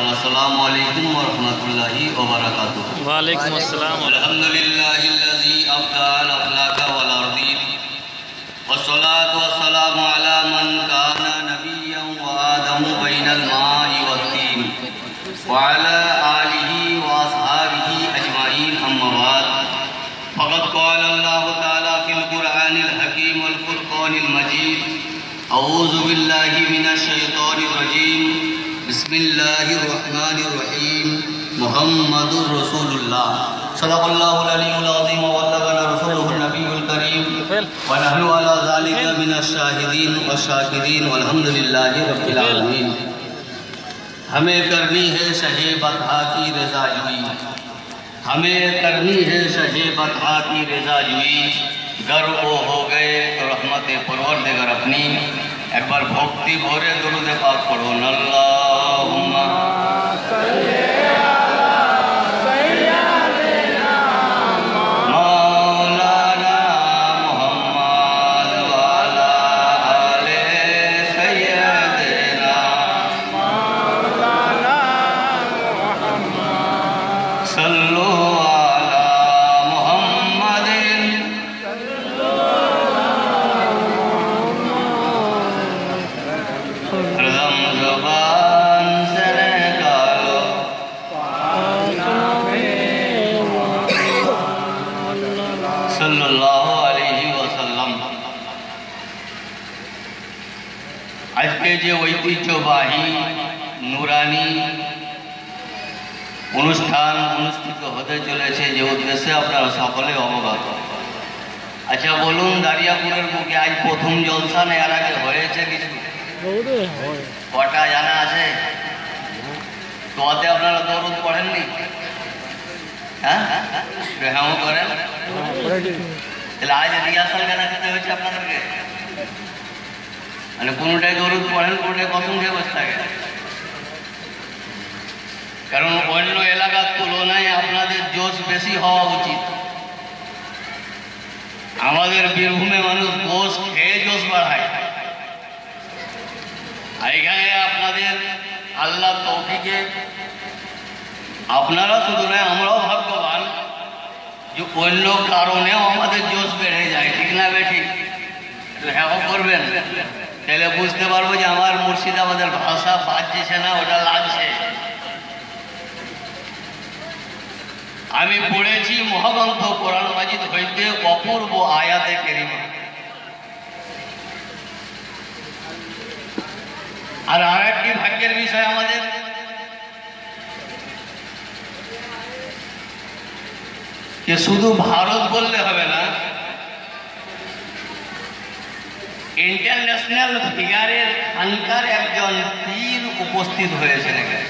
अस्सलामु अलैकुम व रहमतुल्लाहि व बरकातुहू। वालेकुम अस्सलाम। अल्हम्दुलिल्लाहिल्लज़ी अब्दअल अखलाका वल अर्दी वस्सलातु वस्सलामु अला मन काना नबिय्यन व आदमु बैनल माइ वत्तीन व अला आलिहि व अस्हाबिहि अजमाइन अम्मा बाद। फ़क़द क़ाल अल्लाहु तआला फ़िल क़ुरआनिल हकीम वल फ़ुरक़ानिल मजीद। अऊज़ु बिल्लाहि मिनश शैतानिर रजीम। बिस्मिल्लाहिर रहमानिर रहीम। मुहम्मदुर रसूलुल्लाह सल्लल्लाहु अलैहि वसल्लम व बल्लगना रसूलुहुन नबियुल करीम व नहनु अला ज़ालिका मिनश शाहिदीन व शाकिरीन वल्हम्दुलिल्लाहि रब्बिल आलमीन। हमें करनी है शहे बतहा की रज़ाजुई, हमें करनी है शहे बतहा की रज़ाजुई। गर वो हो गए तो रहमत परवरदिगार अपनी। एक बार भक्ति भरे दुरूद पाक पढ़ो। अल्लाहुम्मा मौलाना मुहम्मद व अला आले सय्यदना मौलाना मुहम्मद सल्लु अला मुहम्मदिन हरदम ज़ुबान से निकालो सल्लल्लाहु अलैहि वसल्लम। আজকে যে ঐতিহ্যবাহী নুরানি অনুষ্ঠান অনুষ্ঠিত হতে চলেছে, যে উদ্দেশ্যে আপনারা সকলে অবগত। আচ্ছা বলুন, দারিয়াপুরের বুকে আজ প্রথম জলসা না এর আগে হয়েছে কিছু? কটা জানা আছে? তোতে আপনারা দরুদ পড়েননি? হ্যাঁ হ্যাঁ করেন। তাহলে আজ রিহার্সাল কেন দিতে হয়েছে আপনাদেরকে? মানে কোনোটাই দরুদ পড়েন, কোনোটাই কসম খেয়ে বসে থাকে। কারণ অন্য এলাকার তুলনায় আপনাদের জোশ বেশি হওয়া উচিত। আমাদের বীরভূমে মানুষ গোশ খেয়ে জোশ বাড়ায়, আর এখানে আপনাদের আল্লাহ তৌফিকে আপনারা শুধু নয় আমরাও ভাগ্যবান যে অন্য কারণেও আমাদের জোশ বেড়ে যায়। ঠিক না বে ঠিক? হ্যাঁ করবেন, তাহলে বুঝতে পারবো যে আমার মুর্শিদাবাদের ভাষা বাজছে না, ওটা লাগছে। আমি পড়েছি মহাগ্রন্থ কোরআন মাজিদ হইতে অপূর্ব আয়াতে কারিমা। আর আরেকটি ভাগ্যের বিষয় আমাদের, যে শুধু ভারত বললে হবে না, ইন্টারন্যাশনাল ফিগারের খানকার একজন পীর উপস্থিত হয়েছেন এখানে।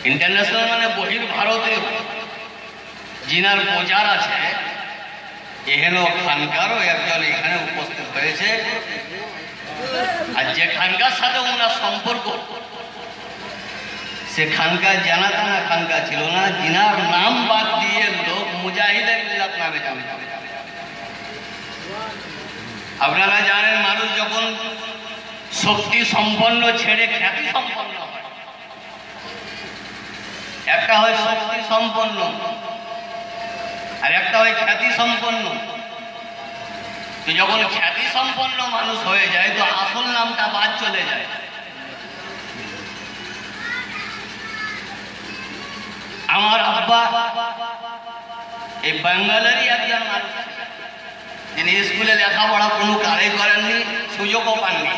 ইন্টারন্যাশনাল মানে বহির ভারতের জিনার প্রচার আছে, এহেন খানকারও একজন এখানে উপস্থিত হয়েছে। আর যে খানকার সাথে ওনার সম্পর্ক, সে খানকা জানা টানা খানকা ছিল না, জিনার নাম বাদ দিয়ে লোক মুজাহিদে মিল্লাত নামে জানতো। আপনারা জানেন, মানুষ যখন শক্তি সম্পন্ন ছেড়ে খ্যাতি সম্পন্ন হয়, একটা হয় শক্তি সম্পন্ন আর একটা হয় খ্যাতি সম্পন্ন। তো যখন খ্যাতি সম্পন্ন মানুষ হয়ে যায় তো আসল নামটা বাদ চলে যায়। আমার আব্বা এই বাঙ্গালেরই একজন মানুষ, যিনি স্কুলে লেখাপড়া কোনো কাজই করেননি, সুযোগও পাননি,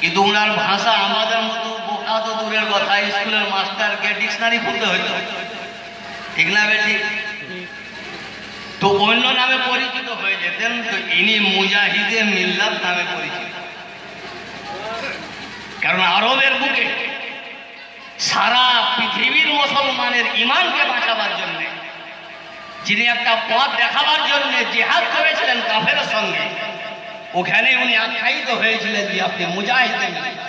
কিন্তু ওনার ভাষা আমাদের মতো বোকা তো দূরের কথা, স্কুলের মাস্টারকে ডিকশনারি পড়তে হইতো। ঠিক না বেটি? তো অন্য নামে পরিচিত হয়ে যেতেন, তো ইনি মুজাহিদে মিল্লাত নামে পরিচিত। কারণ আরবের বুকে সারা পৃথিবীর মুসলমানের ইমানকে বাঁচাবার জন্য, যিনি একটা পথ দেখাবার জন্য জিহাদ করেছিলেন কাফেরের সঙ্গে, ওখানে উনি আখ্যায়িত হয়েছিলেন যে আপনি মুজাহিদে মিল্লাত।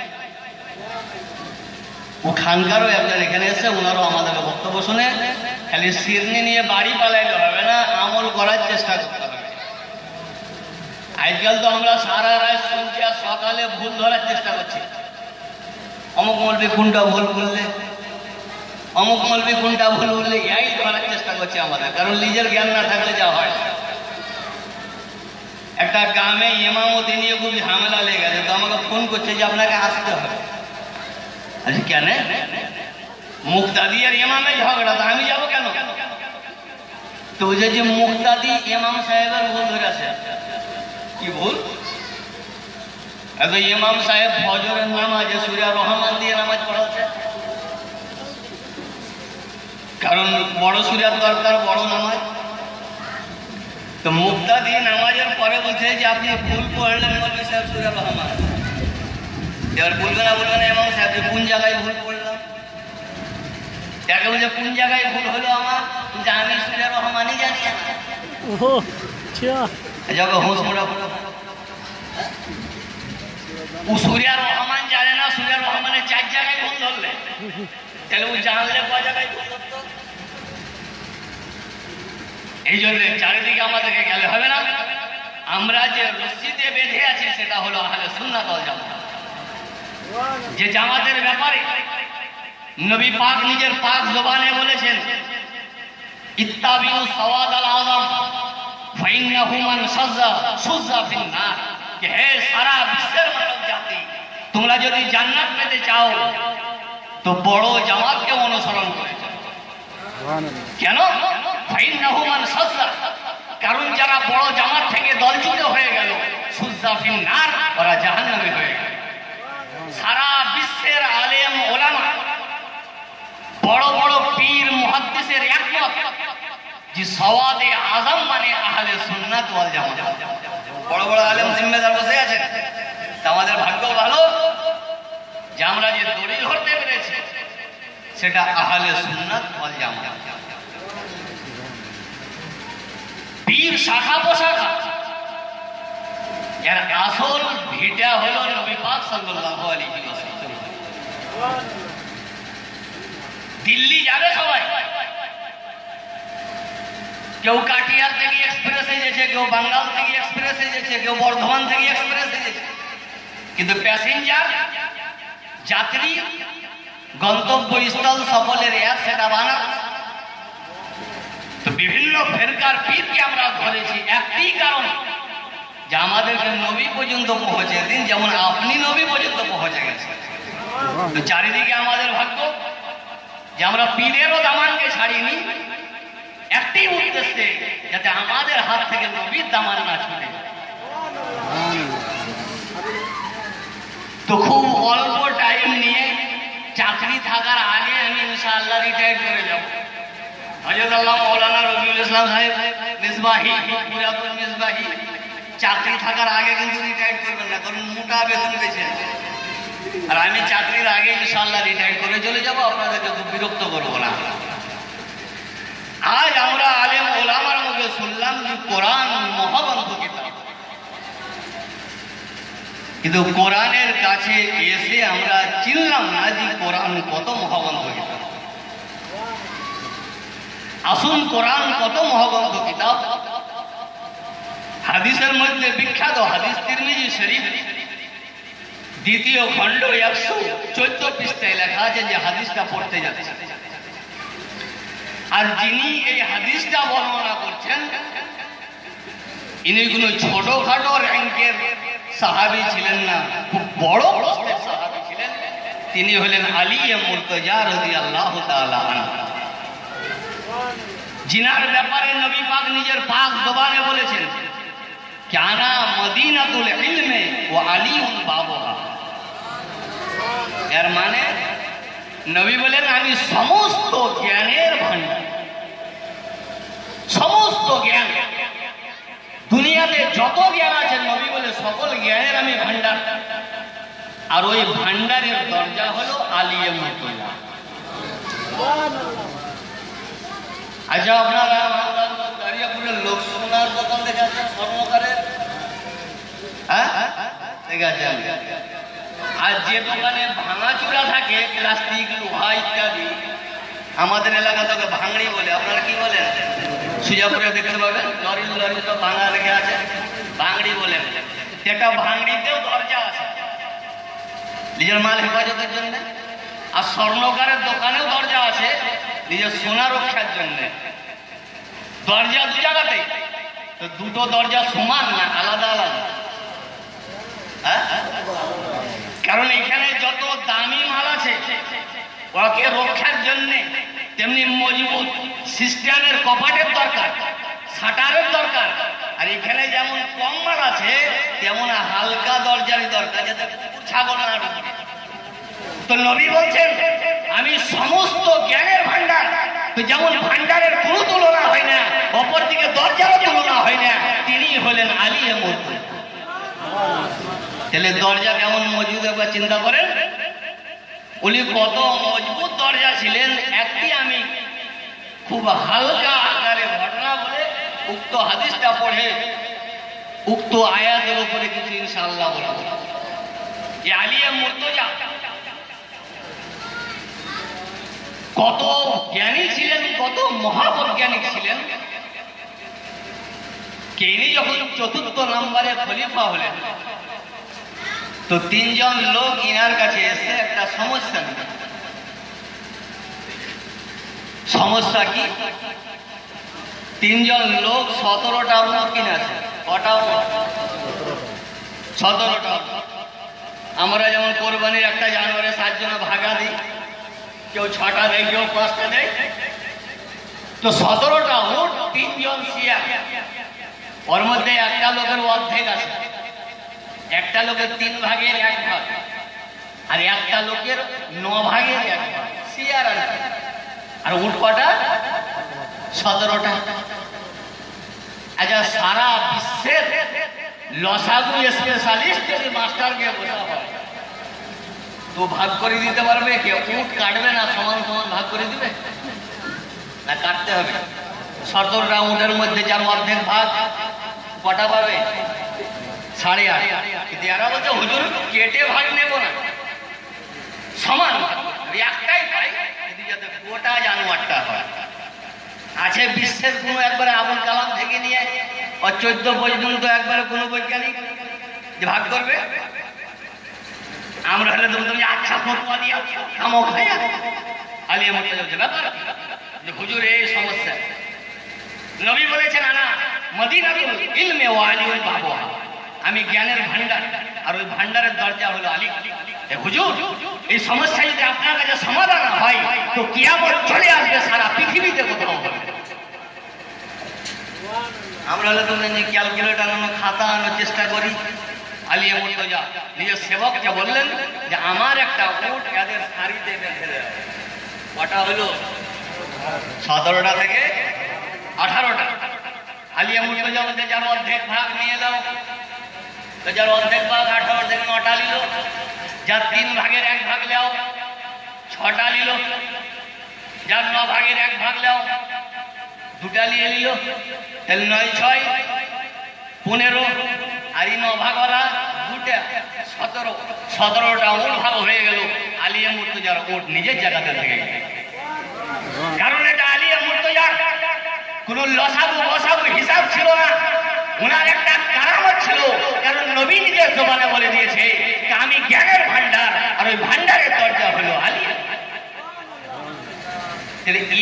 ও খানকারও একজন এখানে এসে ওনারও আমাদের বক্তব্য শুনে খালি শিরনি নিয়ে বাড়ি পালাইলে হবে না, আমল করার চেষ্টা করতে হবে। আজকাল তো আমরা সারা রাত শুনছি আর সকালে ভুল ধরার চেষ্টা করছি। অমুক মৌলবি কোনটা ভুল বললে, অমুক মৌলবি কোনটা ভুল বললে, এই ধরার চেষ্টা করছে আমাদের, কারণ নিজের জ্ঞান না থাকলে যা হয়। একটা গ্রামে ইমামতি নিয়ে খুব ঝামেলা লেগে গেছে, তো আমাকে ফোন করছে যে আপনাকে আসতে হবে। আচ্ছা কেন? মুক্তাদি আর ইমামের ঝগড়া, তো আমি যাবো কেন? তো বুঝে যে মুক্তাদি ইমাম সাহেবের ভুল ধরেছে। কি ভুল? ইমাম সাহেব ফজরের নামাজে সূরা রহমান দিয়ে নামাজ পড়াচ্ছে, কারণ বড় সূরার দরকার, বড় নামাজ। তো মুক্তাদি নামাজের পরে বলছে যে আপনি ভুল পড়লেন মৌলভী সাহেব সূরা রহমান। এবার বলবে না ইমাম সাহেব যে কোন জায়গায় ভুল পড়লাম? তাকে বলছে কোন জায়গায় ভুল হলো আমার, যে আমি সূরা রহমানই জানি না। যখন হুঁশ মোড়া ও সূরা রহমান জানে না, সূরা রহমানের 4 জায়গায় ভুল ধরলে, তাহলে ও জানলে কয় জায়গায় ভুল ধরতো? এই জন্য চারিদিকে আমাদেরকে গেলে হবে না। আমরা যে রশিদে বেঁধে আছি সেটা হলো আহলে সুন্নাত ওয়াল জামাত। যে জামাতের ব্যাপারে নবী পাক নিজের পাক জবানে বলেছেন, ইত্তাবিউ সাওয়াদাল আযম ফাইন্নাহু মান সুজ্জা ফিন নার, যে হে সারা বিশ্বের মানব জাতি, তোমরা যদি জান্নাত পেতে চাও তো বড় জামাতকে অনুসরণ করে। কেন? ফাইন্নাহু মান সুজ্জা, কারণ যারা বড় জামাত থেকে দলচ্যুত হয়ে গেল, সুজ্জা ফিন নার, ওরা জাহান্নামে হয়ে গেল। সারা বিশ্বের আলেম ওলামা, বড় বড় পীর মুহাদ্দিসের একমত যে সওয়াদে আযম মানে আহলে সুন্নাত ওয়াল জামাত। বড় বড় আলেম জিম্মেদার বসে আছেন। আমাদের ভাগ্য ভালো যে আমরা যে দড়ি ধরতে পেরেছি সেটা আহলে সুন্নাত ওয়াল জামাত। পীর শাখা পোশাখা, এর আসল ভিটা হলো নবী পাক সাল্লাল্লাহু আলাইহি ওয়াসাল্লাম। দিল্লি যাবে সবাই, কেউ কাটিয়ার থেকে এক্সপ্রেসে যেছে, কেউ বাঙ্গাল থেকে এক্সপ্রেসে যেছে, কেউ বর্ধমান থেকে এক্সপ্রেসে যেছে, কিন্তু প্যাসেঞ্জার যাত্রী গন্তব্যস্থল সকলের এক সেটা বানা। তো বিভিন্ন ফেরকার পীরকে আমরা ধরেছি একটি কারণ, যে আমাদেরকে নবী পর্যন্ত পৌঁছে দিন, যেমন আপনি নবী পর্যন্ত পৌঁছে গেছেন। তো চারিদিকে আমাদের ভাগ্য যে আমরা পীরেরও দামানকে ছাড়িনি, একটি উদ্দেশ্যে যাতে আমাদের হাত থেকে নবীর দামান না ছুটে। তো খুব অল্প টাইম নিয়ে চাকরি থাকার আগে আমি ইনশাআল্লাহ রিটায়ার করে যাব। হযরত আল্লাহ মাওলানা রবিউল ইসলাম সাহেব মিসবাহি, পুরাতন মিসবাহি, চাকরি থাকার আগে কিন্তু রিটায়ার করবেন না, কারণ মোটা বেতন পেয়েছেন। আর আমি চাকরির আগে ইনশাআল্লাহ রিটায়ার করে চলে যাব, আপনাদেরকে খুব বিরক্ত করবো না। আজ আমরা আলেম ওলামার মুখে শুনলাম যে কোরআন মহাগ্রন্থ কিতাব, কিন্তু কোরআনের কাছে এসে আমরা চিনলাম না যে কোরআন কত মহাগ্রন্থ কিতাব। আসুন কোরআন কত মহাগ্রন্থ কিতাব। হাদিসের মধ্যে বিখ্যাত হাদিস তিরমিজি শরীফ দ্বিতীয় খণ্ড 114 পৃষ্ঠায় লেখা আছে যে হাদিসটা পড়তে যাচ্ছে। আর যিনি এই হাদিসটা বর্ণনা করছেন ইনি কোনো ছোটখাটো র্যাঙ্কের সাহাবী ছিলেন না, খুব বড় প্রশ্নের সাহাবী ছিলেন। তিনি হলেন আলী মুর্তজা রাদিয়াল্লাহু তাআলা আনহু, জিনার ব্যাপারে নবী পাক নিজের পাক জবানে বলেছেন, কানা মদিনাতুল ইলমে ওয়া আলীউন বাবুহা। এর মানে নবী বলেন আমি সমস্ত জ্ঞানের ভান্ডার, সমস্ত জ্ঞান দুনিয়াতে যত জ্ঞান আছে নবী বলে সকল জ্ঞানের আমি ভান্ডার। আর ওই ভান্ডারের দরজা হলো আলিয়ে মুর্তজা। আচ্ছা, আপনারা দাঁড়িয়াপুরের লোক সোনার দোকান দেখে আছেন, স্বর্ণকারের? হ্যাঁ দেখে আছেন। আর যে দোকানে ভাঙাচুরা থাকে, প্লাস্টিক, লোহা ইত্যাদি, আমাদের এলাকা তোকে ভাঙড়ি বলে, আপনারা কি বলেন? সুজাপুরে দেখতে পাবেন লরি লরি তো ভাঙা লেগে আছে, ভাঙড়ি বলেন। এটা ভাঙড়িতেও দরজা আছে। নিজের মাল হেফাজতের জন্য। আর স্বর্ণকারের দোকানেও দরজা আছে নিজের সোনা রক্ষার জন্য। দরজা দু জায়গাতেই, তো দুটো দরজা সমান না আলাদা আলাদা? হ্যাঁ, কারণ এখানে যত দামি মাল আছে ওকে রক্ষার জন্যে তেমনি মজবুত সিস্টেমের কপাটের দরকার, শাটারের দরকার। আর এখানে যেমন কম মাল আছে তেমন হালকা দরজারই দরকার, যাতে ছাগল না ঢুকে। তো নবী বলছেন আমি সমস্ত জ্ঞানের ভান্ডার, তো যেমন ভান্ডারের কোনো তুলনা হয় না, অপরদিকে দরজারও তুলনা হয় না, তিনি হলেন আলিয়ে মুর্তজা। তাহলে দরজা কেমন মজবুত একবার চিন্তা করেন। উনি কত মজবুত দরজা ছিলেন। একটি আমি খুব হালকা আকারে ঘটনা বলে উক্ত হাদিসটা পড়ে উক্ত আয়াতের উপরে কিছু ইনশাআল্লাহ বলব। যে আলিয়ে মুর্তজা কত জ্ঞানী ছিলেন, কত মহাবৈজ্ঞানিক ছিলেন। ইনি যখন চতুর্থ নম্বরে খলিফা হলেন, তো তিনজন লোক ইনার কাছে এসে একটা সমস্যা নিল। সমস্যা কি? তিনজন লোক 17টা উট কিনেছে। কটা উট? 17টা। আমরা যেমন কোরবানির একটা জানুয়ারি 7 জন ভাগা দিই, কেউ 6টা দেয়, কেউ 5টা দেয়। তো 17টা উট, তিনজন শিয়া। ওর মধ্যে একটা লোকের অর্ধেক আছে, একটা লোকের 3 ভাগের 1 ভাগ, আর একটা লোকের 9 ভাগের 1 ভাগ শিয়ার। আর উট কটা? 17টা। আচ্ছা, সারা বিশ্বের লসাগু স্পেশালিস্ট যদি মাস্টারকে বোঝা হয় তো ভাগ করে দিতে পারবে? কেউ উট কাটবে না, সমান সমান ভাগ করে দিবে না? কাটতে হবে। 17টা উটের মধ্যে যার অর্ধেক ভাগ, কটা পাবে? 8.5। কিন্তু এরা বলছে হুজুর কেটে ভাগ নেব না, সমান একটাই পাই, কিন্তু যাতে গোটা জানোয়ারটা হয়। আছে বিশ্বের কোনো একবারে আবুল কালাম থেকে নিয়ে 14 পর্যন্ত একবারে কোনো বৈজ্ঞানিক যে ভাগ করবে? আমরা হলে তুমি আচ্ছা ফতোয়া দিয়ে খামো খাইয়া আলিয়া মুর্তজা ব্যাপার যে হুজুর এই সমস্যা। নবী বলেছেন আনা মদিনাতুল ইলমে ওয়া আলিউল বাবুহা, আমি জ্ঞানের ভান্ডার, আর ওই ভান্ডারের দরজা হলো আলী। হুজুর এই সমস্যা যদি আপনার কাছে সমাধান হয় তো কিয়ামত চলে আসবে সারা পৃথিবীতে কোথাও হবে। আমরা হলে তুমি ক্যালকুলেটর আনো, খাতা আনার চেষ্টা করি। আলিয়া মুর্তজা নিজের সেবককে বললেন যে আমার একটা উট এদের সারিতে বেঁধে দেয়। কটা হলো? 17টা থেকে 18টা। আলিয়া মুর্তজা বলতে যার অর্ধেক ভাগ নিয়ে দাও। তো যার অর্ধেক ভাগ 18 থেকে 9টা নিল, যার 3 ভাগের 1 ভাগ লেও 6টা নিল, যার 9 ভাগের 1 ভাগ লেও 2টা নিয়ে নিল। তাহলে 9 6 15, আর 9 ভাগ ওরা 2টা 17। 17টা উট ভাগ হয়ে গেল। আলিয়া মুর্তজার উট নিজের জায়গাতে থেকে গেল। কারণ এটা আলিয়া মুর্তজা কোন লসাগু বসাগু হিসাব ছিল না, ওনার একটা কারামত ছিল। কারণ নবী নিজের জবানে বলে দিয়েছে আমি জ্ঞানের ভান্ডার, আর ওই ভান্ডারের দরজা হলো আলিয়া।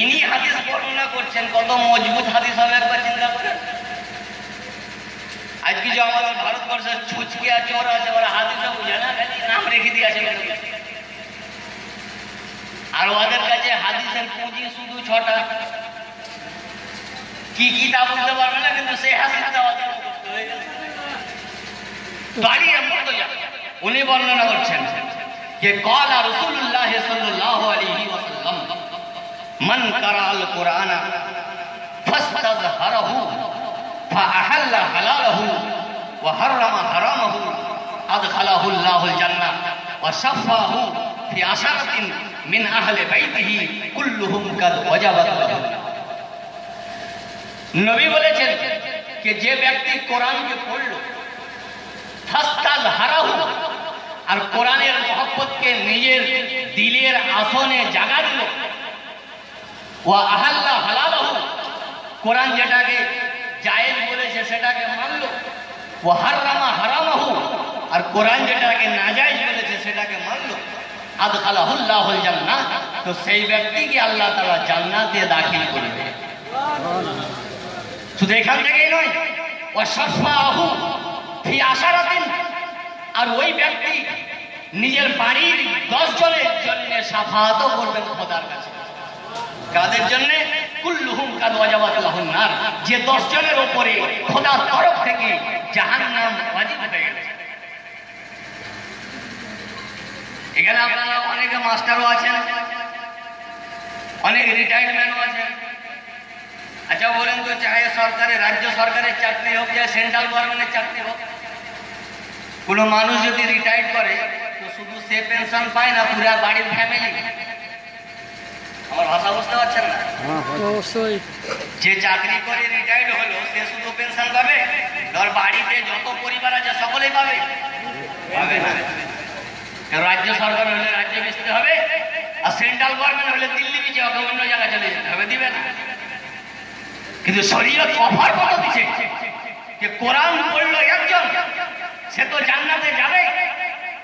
ইনি হাদিস বর্ণনা করছেন, কত মজবুত হাদিস হবে একবার চিন্তা করেন। আজকে যে আমাদের ভারতবর্ষের ছুচকিয়া চোর আছে, ওরা হাদিসও বুঝে না, খালি নাম রেখে দিয়েছে। আর ওদের কাছে হাদিসের পুঁজি শুধু 6টা, কি কি তা বুঝতে পারবে না, কিন্তু সেই হাদিসটা ওদের মুখস্থ হয়ে গেছে। আলিয়া মুর্তজা উনি বর্ণনা করছেন যে ক্বালা রাসূলুল্লাহ সাল্লাল্লাহু আলাইহি ওয়াসাল্লাম মান কারাআল কুরআনা ফাস্তাযহারাহু ফাআহাল্লা হালালাহু ওয়া হাররামা হারামাহু আদখালাহু আল্লাহুল জান্নাহ ওয়া শাফাহু ফি আশারাতিন মিন আহলি বাইতিহি কুল্লুহুম কাদ ওয়াজাবাত লাহু। নবী বলেছেন যে যে ব্যক্তি কোরআনকে পড়ল, ফাস্তাযহারাহু, আর কোরআনের মহব্বতকে নিজের দিলের আসনে জায়গা দিল, ওয়া আহাল্লা হালালাহু, কোরআন যেটাকে জায়েজ বলেছে সেটাকে মানল, ওয়া হাররামা হারামাহু, আর কোরআন যেটাকে নাজায়েজ বলেছে সেটাকে মানলো, আদখালাহুল্লাহুল জান্নাহ, তো সেই ব্যক্তিকে আল্লাহ তাআলা জান্নাতে দাখিল করবে। শুধু এখান থেকেই নয়, ওয়াশফাহু ফি আশারাতিন, আর ওই ব্যক্তি নিজের বাড়ির 10 জনের জন্য শাফাআতও করবেন খোদার কাছে। কাদের জন্য? কুল্লুহুম কাদ ওয়াজাবাত লাহুন নার, যে 10 জনের উপরে খোদার তরফ থেকে জাহান্নাম ওয়াজিব হয়ে গেছে। এখানে আপনারা অনেকে মাস্টারও আছেন, অনেক রিটায়ারমেন্টও আছেন। আচ্ছা বলেন তো, চাহে সরকারের, রাজ্য সরকারের চাকরি হোক, চাহে সেন্ট্রাল গভর্নমেন্টের চাকরি হোক, কোনো মানুষ যদি রিটায়ার করে তো শুধু সে পেনশন পায় না, পুরা বাড়ির ফ্যামিলি। আমার ভাষা বুঝতে পারছেন না? অবশ্যই। যে চাকরি করে রিটায়ার্ড হলো সে শুধু পেনশন পাবে, ধর বাড়িতে যত পরিবার আছে সকলেই পাবে? পাবে না। রাজ্য সরকার হলে রাজ্যে বেচতে হবে, আর সেন্ট্রাল গভর্নমেন্ট হলে দিল্লি বিচে অন্য জায়গায় চলে যেতে হবে, দিবে না। কিন্তু শরীয়ত অফার কত দিচ্ছে যে কোরআন পড়লো একজন, সে তো জান্নাতে যাবে,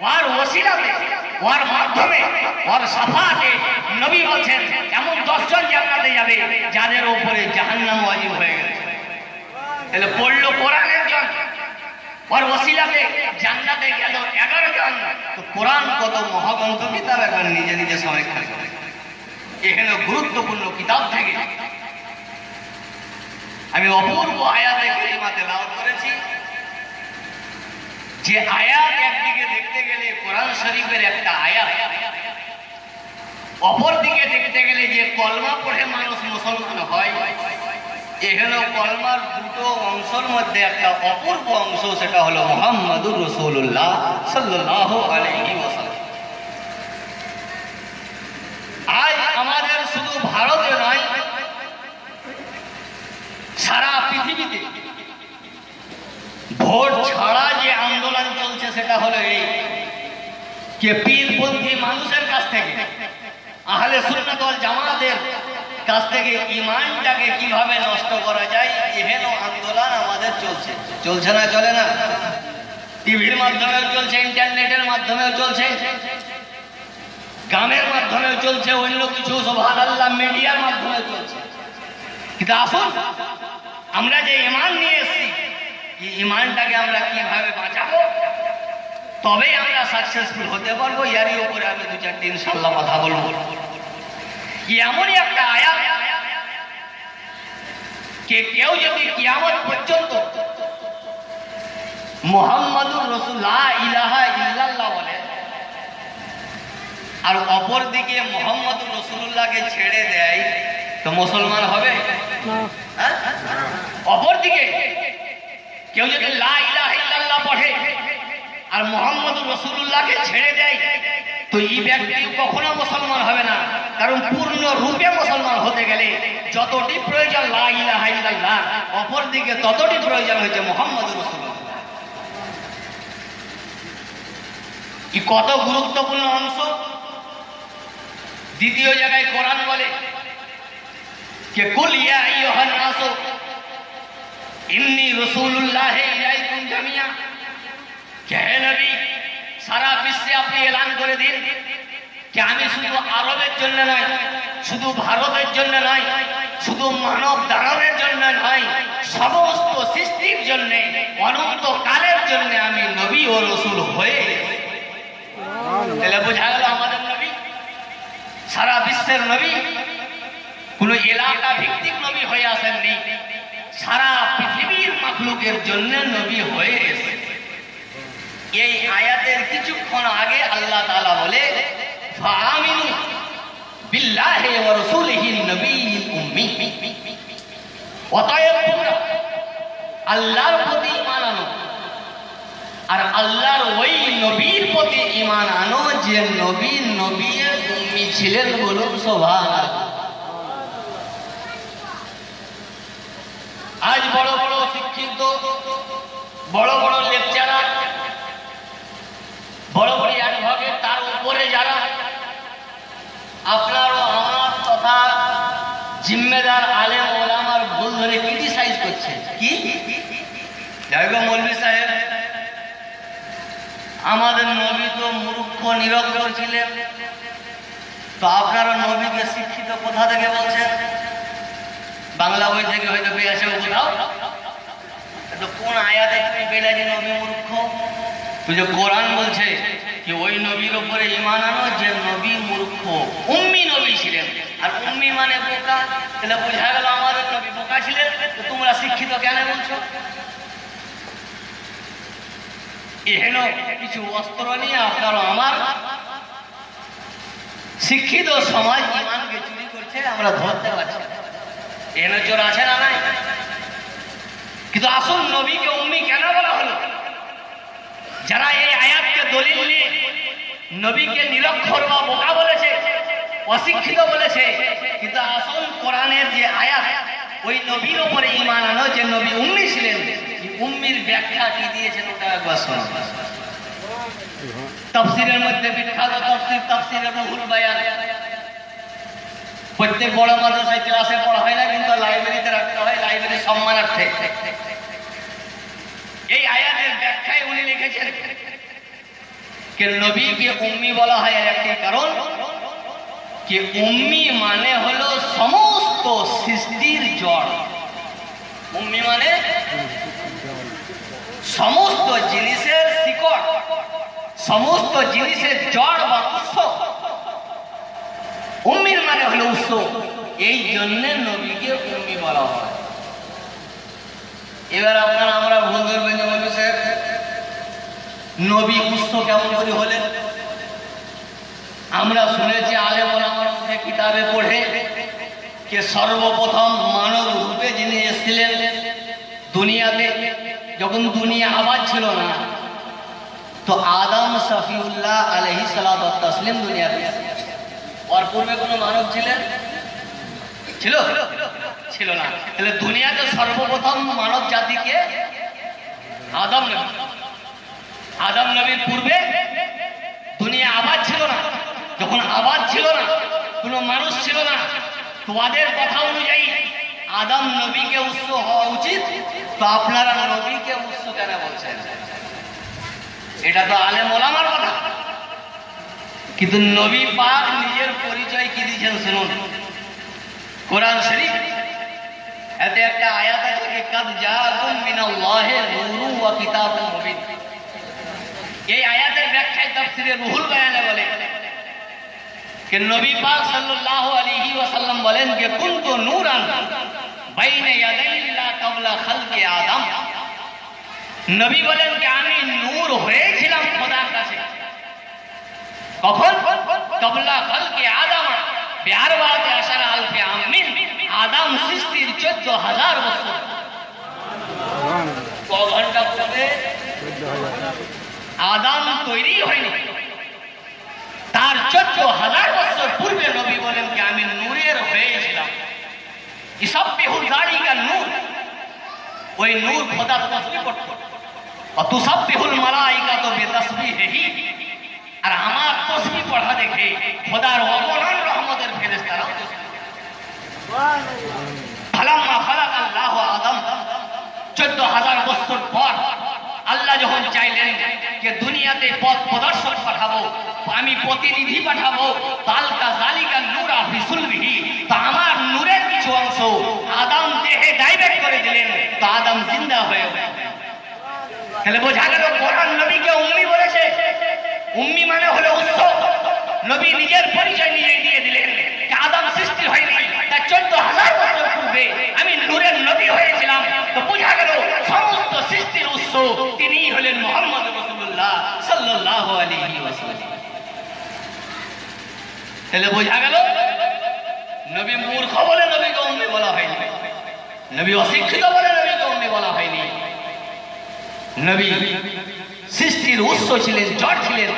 ওর ওসিলাতে, ওর মাধ্যমে, ওর শাফাআতে নবী বলছেন এমন 10 জন জান্নাতে যাবে যাদের উপরে জাহান্নাম ওয়াজিব হয়ে গেছে। তাহলে পড়লো কোরআন একজন, ওর ওসিলাতে জান্নাতে গেল 11 জন, তো কোরআন কত মহাগ্রন্থ কিতাব, একবার নিজে নিজে সমীক্ষা করে। এখানে গুরুত্বপূর্ণ কিতাব থেকে আমি অপূর্ব আয়াতে কারিমা তেলাওয়াত করেছি, যে আয়াত একদিকে দেখতে গেলে কোরআন শরীফের একটা আয়াত, অপর দিকে দেখতে গেলে যে কলমা পড়ে মানুষ মুসলমান হয়, এখানে কলমার দুটো অংশের মধ্যে একটা অপূর্ব অংশ, সেটা হলো মুহাম্মাদুর রাসূলুল্লাহ সাল্লাল্লাহু আলাইহি ওয়াসাল্লাম। আজ আমাদের শুধু ভারতে নয়, সারা পৃথিবীতে ভোট ছাড়া যে আন্দোলন চলছে সেটা হলো এই, যে পীরপন্থী মানুষের কাছ থেকে, আহলে সুন্নাত ওয়াল জামাতের কাছ থেকে ঈমানটাকে কিভাবে নষ্ট করা যায়, এহেন আন্দোলন আমাদের চলছে। চলছে না? চলে না? টিভির মাধ্যমেও চলছে, ইন্টারনেটের মাধ্যমেও চলছে, গানের মাধ্যমেও চলছে, অন্য কিছু সুবহানাল্লাহ মিডিয়ার মাধ্যমেও চলছে। কিন্তু আসুন আমরা যে ঈমান নিয়ে এসেছি, এই ঈমানটাকে আমরা কিভাবে বাঁচাবো, তবেই আমরা সাকসেসফুল হতে পারবো। এরই উপরে আমি 2-4 দিন ইনশাআল্লাহ কথা বলবো। এমনই একটা আয়াত, কে কেউ যদি কিয়ামত পর্যন্ত মুহাম্মাদুর রাসূল লা ইলাহা ইল্লাল্লাহ বলে, আর অপর দিকে মুহাম্মাদুর রাসূলুল্লাহকে ছেড়ে দেয়, তো মুসলমান হবে? অপর দিকে কেউ যদি লা ইলাহা ইল্লাল্লাহ পড়ে আর মুহাম্মাদুর রাসূলুল্লাহকে ছেড়ে দেয়, তো এই ব্যক্তি কখনো মুসলমান হবে না। কারণ পূর্ণ রূপে মুসলমান হতে গেলে যতটি প্রয়োজন লা ইলাহা ইল্লাল্লাহ, অপর দিকে ততটি প্রয়োজন হচ্ছে মুহাম্মাদুর রাসূলুল্লাহ। কি কত গুরুত্বপূর্ণ অংশ। দ্বিতীয় জায়গায় কোরআন বলে যে কুল ইয়া আইয়ুহান নাস ইন্নী রাসূলুল্লাহি ইলাইকুম জামিয়া, হে নবী সারা বিশ্বে আপনি এলান করে দিন যে আমি শুধু আরবের জন্য নয়, শুধু ভারতের জন্য নয়, শুধু মানব দানবের জন্য নয়, সমস্ত সৃষ্টির জন্য, অনন্ত কালের জন্য আমি নবী ও রাসূল হয়ে। তাহলে বোঝা গেল আমাদের নবী সারা বিশ্বের নবী, কোন এলাকা ভিত্তিক নবী হয়ে আসেননি, সারা পৃথিবীর মাখলুকের জন্য নবী হয়ে এসেছে। এই আয়াতের কিছুক্ষণ আগে আল্লাহ তাআলা বলে ফাআমিনু বিল্লাহি ওয়া রাসূলিহিন নবিয়্যিল উম্মি, অতএব তোমরা আল্লাহর প্রতি ঈমান আনো, আর আল্লাহর ওই নবীর প্রতি ঈমান আনো যে নবী নবীর উম্মি ছিলেন। বলুন সুবহানাল্লাহ। আজ বড় বড় শিক্ষিত, বড় বড় লেকচারার, বড় বড় অ্যাডভোকেট, তার উপরে যারা আপনার আমার তথা জিম্মেদার আলেম ওলামার ভুল ধরে ক্রিটিসাইজ করছে, কি যাই গো মৌলভী সাহেব আমাদের নবী তো মূর্খ নিরক্ষর ছিলেন, তো আপনারা নবীকে শিক্ষিত কোথা থেকে বলছেন? বাংলা বই থেকে হয়তো পেয়েছে কোথাও। তো কোন আয়াতে তুমি পেলে যে নবী মূর্খ? তুই যে কোরআন বলছে কি ওই নবীর উপরে ঈমান আনো যে নবী মূর্খ, উম্মি নবী ছিলেন। আর উম্মি মানে বোকা, তাহলে বোঝা গেল আমাদের নবী বোকা ছিলেন, তো তোমরা শিক্ষিত কেন বলছো? এহেন কিছু অস্ত্র নিয়ে আপনারা আমার শিক্ষিত সমাজ ঈমানকে চুরি করছে, আমরা ধরতে পারছি। এহেন জোর আছে না নাই? কিন্তু আসল নবীকে উম্মি কেন বলা হলো? যারা এই আয়াতকে দলিল নিয়ে নবীকে নিরক্ষর বা বোকা বলেছে, অশিক্ষিত বলেছে, কিন্তু আসল কোরআনের যে আয়াত ওই নবীর উপরে ঈমান আনো যে নবী উম্মি ছিলেন, উম্মির ব্যাখ্যা কি দিয়েছেন ওটা একবার শোনো। তাফসীরের মধ্যে বিখ্যাত তাফসীরে রুহুল বায়ান, প্রত্যেক বড় মাদ্রাসায় ক্লাসে পড়া হয় না, কিন্তু লাইব্রেরিতে রাখতে হয়, লাইব্রেরির সম্মানার্থে। এই আয়াতের ব্যাখ্যায় উনি লিখেছেন যে নবীকে উম্মি বলা হয় একটি কারণ কি উম্মি মানে হলো সমস্ত সৃষ্টির জড়। উম্মি মানে সমস্ত জিনিসের শিকড়, সমস্ত জিনিসের জড় বা উৎস। উম্মির মানে হলো উৎস, এই জন্য নবীকে উম্মি বলা হয়। এবার আপনারা আমরা ভুল করবেন যে নবী সাহেব নবী উৎস কেমন করে হলেন? আমরা শুনেছি আলেম ওলামার মুখে কিতাবে পড়ে যে সর্বপ্রথম মানব রূপে যিনি এসেছিলেন দুনিয়াতে, যখন দুনিয়া আবাদ ছিল না, তো আদম শফিউল্লাহ আলাইহিস সালাতু ওয়াত তাসলিম দুনিয়াতে। ওর পূর্বে কোনো মানব ছিলেন? ছিল ছিল না। তাহলে দুনিয়াতে সর্বপ্রথম মানব জাতিকে আদম নবী। আদম নবীর পূর্বে দুনিয়া আবাদ ছিল না। যখন আবাদ ছিল না, কোনো মানুষ ছিল না, তোমাদের কথা অনুযায়ী আদম নবীকে উৎস হওয়া উচিত, তো আপনারা নবীকে উৎস কেন বলছেন? এটা তো আলেম ওলামার কথা। কিন্তু নবী পাক নিজের পরিচয় কি দিয়েছেন শুনুন। কোরআন শরীফ এতে একটা আয়াত আছে যে কাদ জাআকুম মিনাল্লাহি নূরুন ওয়া কিতাবুম মুবিন। এই আয়াতের ব্যাখ্যায় তাফসীরে রুহুল বায়ানে বলে যে নবী পাক সাল্লাল্লাহু আলাইহি ওয়াসাল্লাম বলেন যে কুনতু নূরান বাইনা ইয়াদাইল্লাহ ক্বাবলা খালকি আদম। নবী বলেন যে আমি নূর হয়েছিলাম খোদার কাছে। কখন? ক্বাবলা খালকি আদম বিআরবাতি আশারা আলফি আমিন। আদম সৃষ্টির 14,000 বছর। ক ঘন্টা পূর্বে আদম তৈরি হয়নি, তার 14,000 বছর পূর্বে নবী বলেন যে আমি নূরের হয়েছিলাম। ইসাব্বিহু যালিকা নূর, ওই নূর খোদার তাসবিহ করত। অতুসাব্বিহুল মালাইকাতু বিতাসবিহিহি, আর আমার তাসবিহ পড়া দেখে খোদার অগণন রহমতের ফেরেশতারাও ফালাম্মা খালাকাল্লাহু আদম, 14,000 বছর পর আল্লাহ যখন চাইলেন যে দুনিয়াতে পথ প্রদর্শক পাঠাবো, আমি প্রতিনিধি পাঠাবো, তালকা জালিকা নূরা ফি সুলবিহি, তো আমার নূরের কিছু অংশ আদম দেহে ডাইরেক্ট করে দিলেন, তো আদম জিন্দা হয়ে গেল। তাহলে বোঝা গেল কোরআন নবীকে উম্মি বলেছে। উম্মি মানে হলো উৎস। নবী নিজের পরিচয় নিজেই দিয়ে দিলেন যে আদম সৃষ্টি হয়নি, তার 14,000 বছর পূর্বে আমি নূরের নবী হয়েছিলাম। তো বোঝা গেল সমস্ত সৃষ্টির উৎস তিনিই হলেন মুহাম্মদ রাসূলুল্লাহ সাল্লাল্লাহু আলাইহি ওয়াসাল্লাম। তাহলে বোঝা গেল নবী মূর্খ বলে নবীকে উম্মি বলা হয়নি, নবী অশিক্ষিত বলে নবীকে উম্মি বলা হয়নি। নবী সৃষ্টির উৎস ছিলেন, জড় ছিলেন,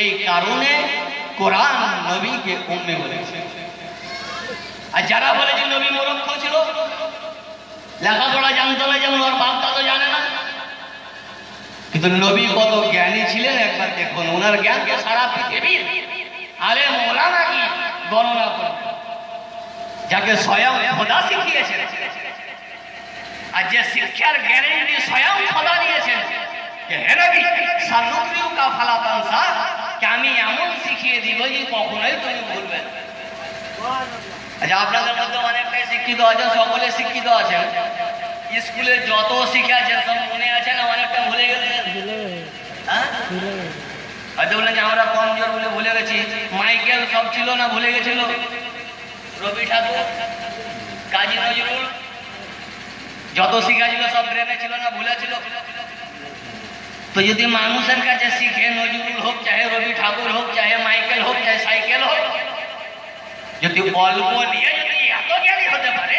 এই কারণে কোরআন নবীকে উম্মি বলেছে। আর যারা বলে যে নবী মূর্খ ছিল, লেখাপড়া জানতো না, যেমন ওর বাপ দাদা জানে না, কিন্তু নবী কত জ্ঞানী ছিলেন একবার দেখুন। ওনার জ্ঞানকে সারা পৃথিবীর আলেম ওলামা কি গণনা করে, যাকে স্বয়ং খোদা শিখিয়েছেন। আর যে শিক্ষার গ্যারেন্টি স্বয়ং খোদা দিয়েছেন, যে হে নবী সানুকরিউ কা ফালা তানসা, কে আমি এমন শিখিয়ে দিব যে কখনোই তুমি ভুলবে না। আচ্ছা, আপনাদের মধ্যে অনেকটাই শিক্ষিত আছেন, সকলে শিক্ষিত আছেন, স্কুলে যত শিখে আছেন সব মনে আছে না অনেকটা ভুলে গেলেন? হ্যাঁ, হয়তো বললেন যে আমরা কমজোর বলে ভুলে গেছি। মাইকেল সব ছিল না, ভুলে গেছিল। রবি ঠাকুর, কাজী নজরুল, যত শিখা ছিল সব ব্রেনে ছিল না, ভুলে ছিল। তো যদি মানুষের কাছে শিখে, নজরুল হোক, চাহে রবি ঠাকুর হোক, চাহে মাইকেল হোক, চাহে সাইকেল হোক, যদি অল্প নিয়ে যদি এত জ্ঞানী হতে পারে,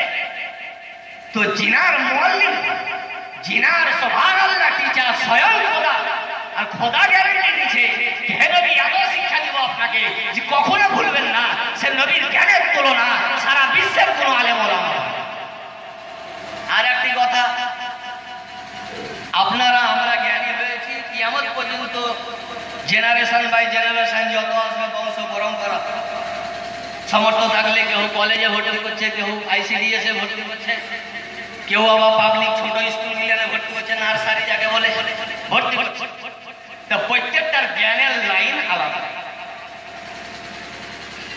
তো জিনার মুআল্লিম, জিনার সুবহানাল্লাহ টিচার স্বয়ং খোদা, আর খোদা গ্যারান্টি দিচ্ছে হে নবী এত শিক্ষা দিব আপনাকে যে কখনো ভুলবেন না। সে নবীর জ্ঞানের তুলনা সারা বিশ্বের কোনো আলেম ওলামা। আর একটি কথা, আপনারা আমরা জ্ঞানী হয়েছি কিয়ামত পর্যন্ত, জেনারেশন বাই জেনারেশন যত আসবে বংশ পরম্পরা, সমর্থ থাকলে কেউ কলেজে ভর্তি করছে, কেউ আইসিডিএস এ ভর্তি করছে, কেউ আবার পাবলিক ছোট স্কুল মিলিয়ে ভর্তি করছে, নার্সারি যাকে বলে ভর্তি করছে। তা প্রত্যেকটার জ্ঞানের লাইন আলাদা।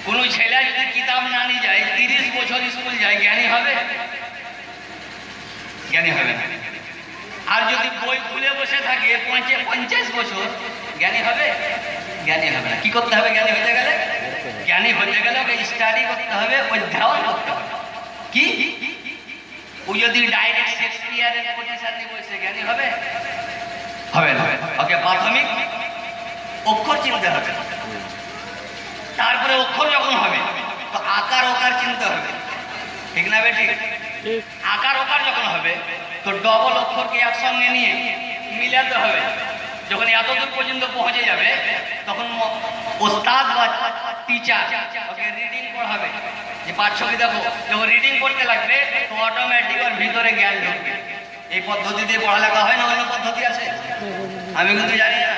কোন ছেলে যদি কিতাব না নিয়ে যায়, 30 বছর স্কুল যায়, জ্ঞানী হবে? জ্ঞানী হবে না। আর যদি বই খুলে বসে থাকে 50 বছর, জ্ঞানী হবে? জ্ঞানী হবে না। কি করতে হবে জ্ঞানী হতে গেলে? জ্ঞানী হতে গেলে ওকে স্টাডি করতে হবে, অধ্যয়ন করতে হবে। কি ও যদি ডাইরেক্ট শেক্সপিয়ারের পজিশন নিয়ে বসে জ্ঞানী হবে? হবে না। ওকে প্রাথমিক অক্ষর চিনতে হবে, তারপরে অক্ষর যখন হবে তো আকার ওকার চিনতে হবে, ঠিক না বেটি? আকার ওকার যখন হবে তো ডবল অক্ষরকে একসঙ্গে নিয়ে মিলাতে হবে। যখন এতদূর পর্যন্ত পৌঁছে যাবে তখন ওস্তাদ বা টিচার ওকে রিডিং পড়াবে যে পাঠ্যবই দেখো। যখন রিডিং করতে লাগবে তো অটোমেটিক ওর ভিতরে জ্ঞান ঢুকবে। এই পদ্ধতি দিয়ে পড়ালেখা হয় না, অন্য পদ্ধতি আছে? আমি কিন্তু জানি না।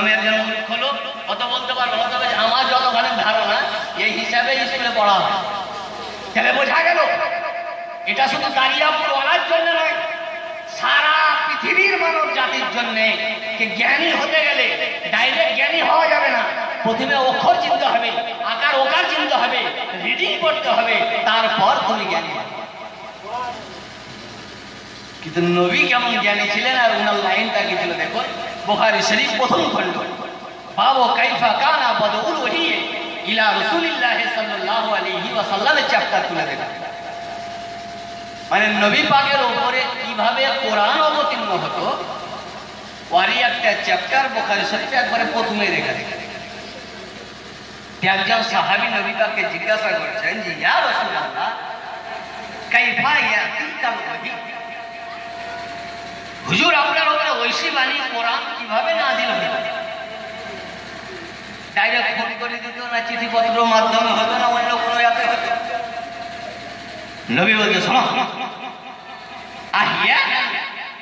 আমি একজন মূর্খ লোক, অত বলতে পারবো না, তবে আমার যতখানি ধারণা এই হিসাবে স্কুলে পড়া হয়। তাহলে বোঝা গেল এটা শুধু দাঁড়িয়াপুর ওনার জন্য নয়, সারা পৃথিবীর মানব জাতির জন্য। জ্ঞানী হতে গেলে ডাইরেক্ট জ্ঞানী হওয়া যাবে না। প্রথমে অক্ষর চিনতে হবে, আকার ওকার চিনতে হবে, রিডিং করতে হবে, তারপর তুমি জ্ঞানী হবে। কিন্তু নবী কেমন জ্ঞানী ছিলেন আর ওনার লাইনটা কি ছিল দেখো। বুখারী শরীফ প্রথম খণ্ড, বাবু কাইফা কানা বদউল ওহী ইলা রাসূলিল্লাহ সাল্লাল্লাহু আলাইহি ওয়াসাল্লাম চ্যাপ্টার তুলে দেখা। মানে নবী পাকের উপরে কিভাবে কোরআন অবতীর্ণ হতো ওরই একটা চ্যাপ্টার বুখারী শরীফে একবারে প্রথমে দেখা। একজন সাহাবী নবী পাককে জিজ্ঞাসা করছেন যে ইয়া রাসূলুল্লাহ কাইফা ইয়াতিকাল ওহী, হুজুর আপনার উপরে ঐশী বাণী কোরআন কিভাবে নাযিল হলো? ডাইরেক্ট ফোন করে দিত না, চিঠিপত্র মাধ্যমে হতো না, অন্য কোনো ইয়াতে হতো? নবী বলছে শোনো, আহিয়া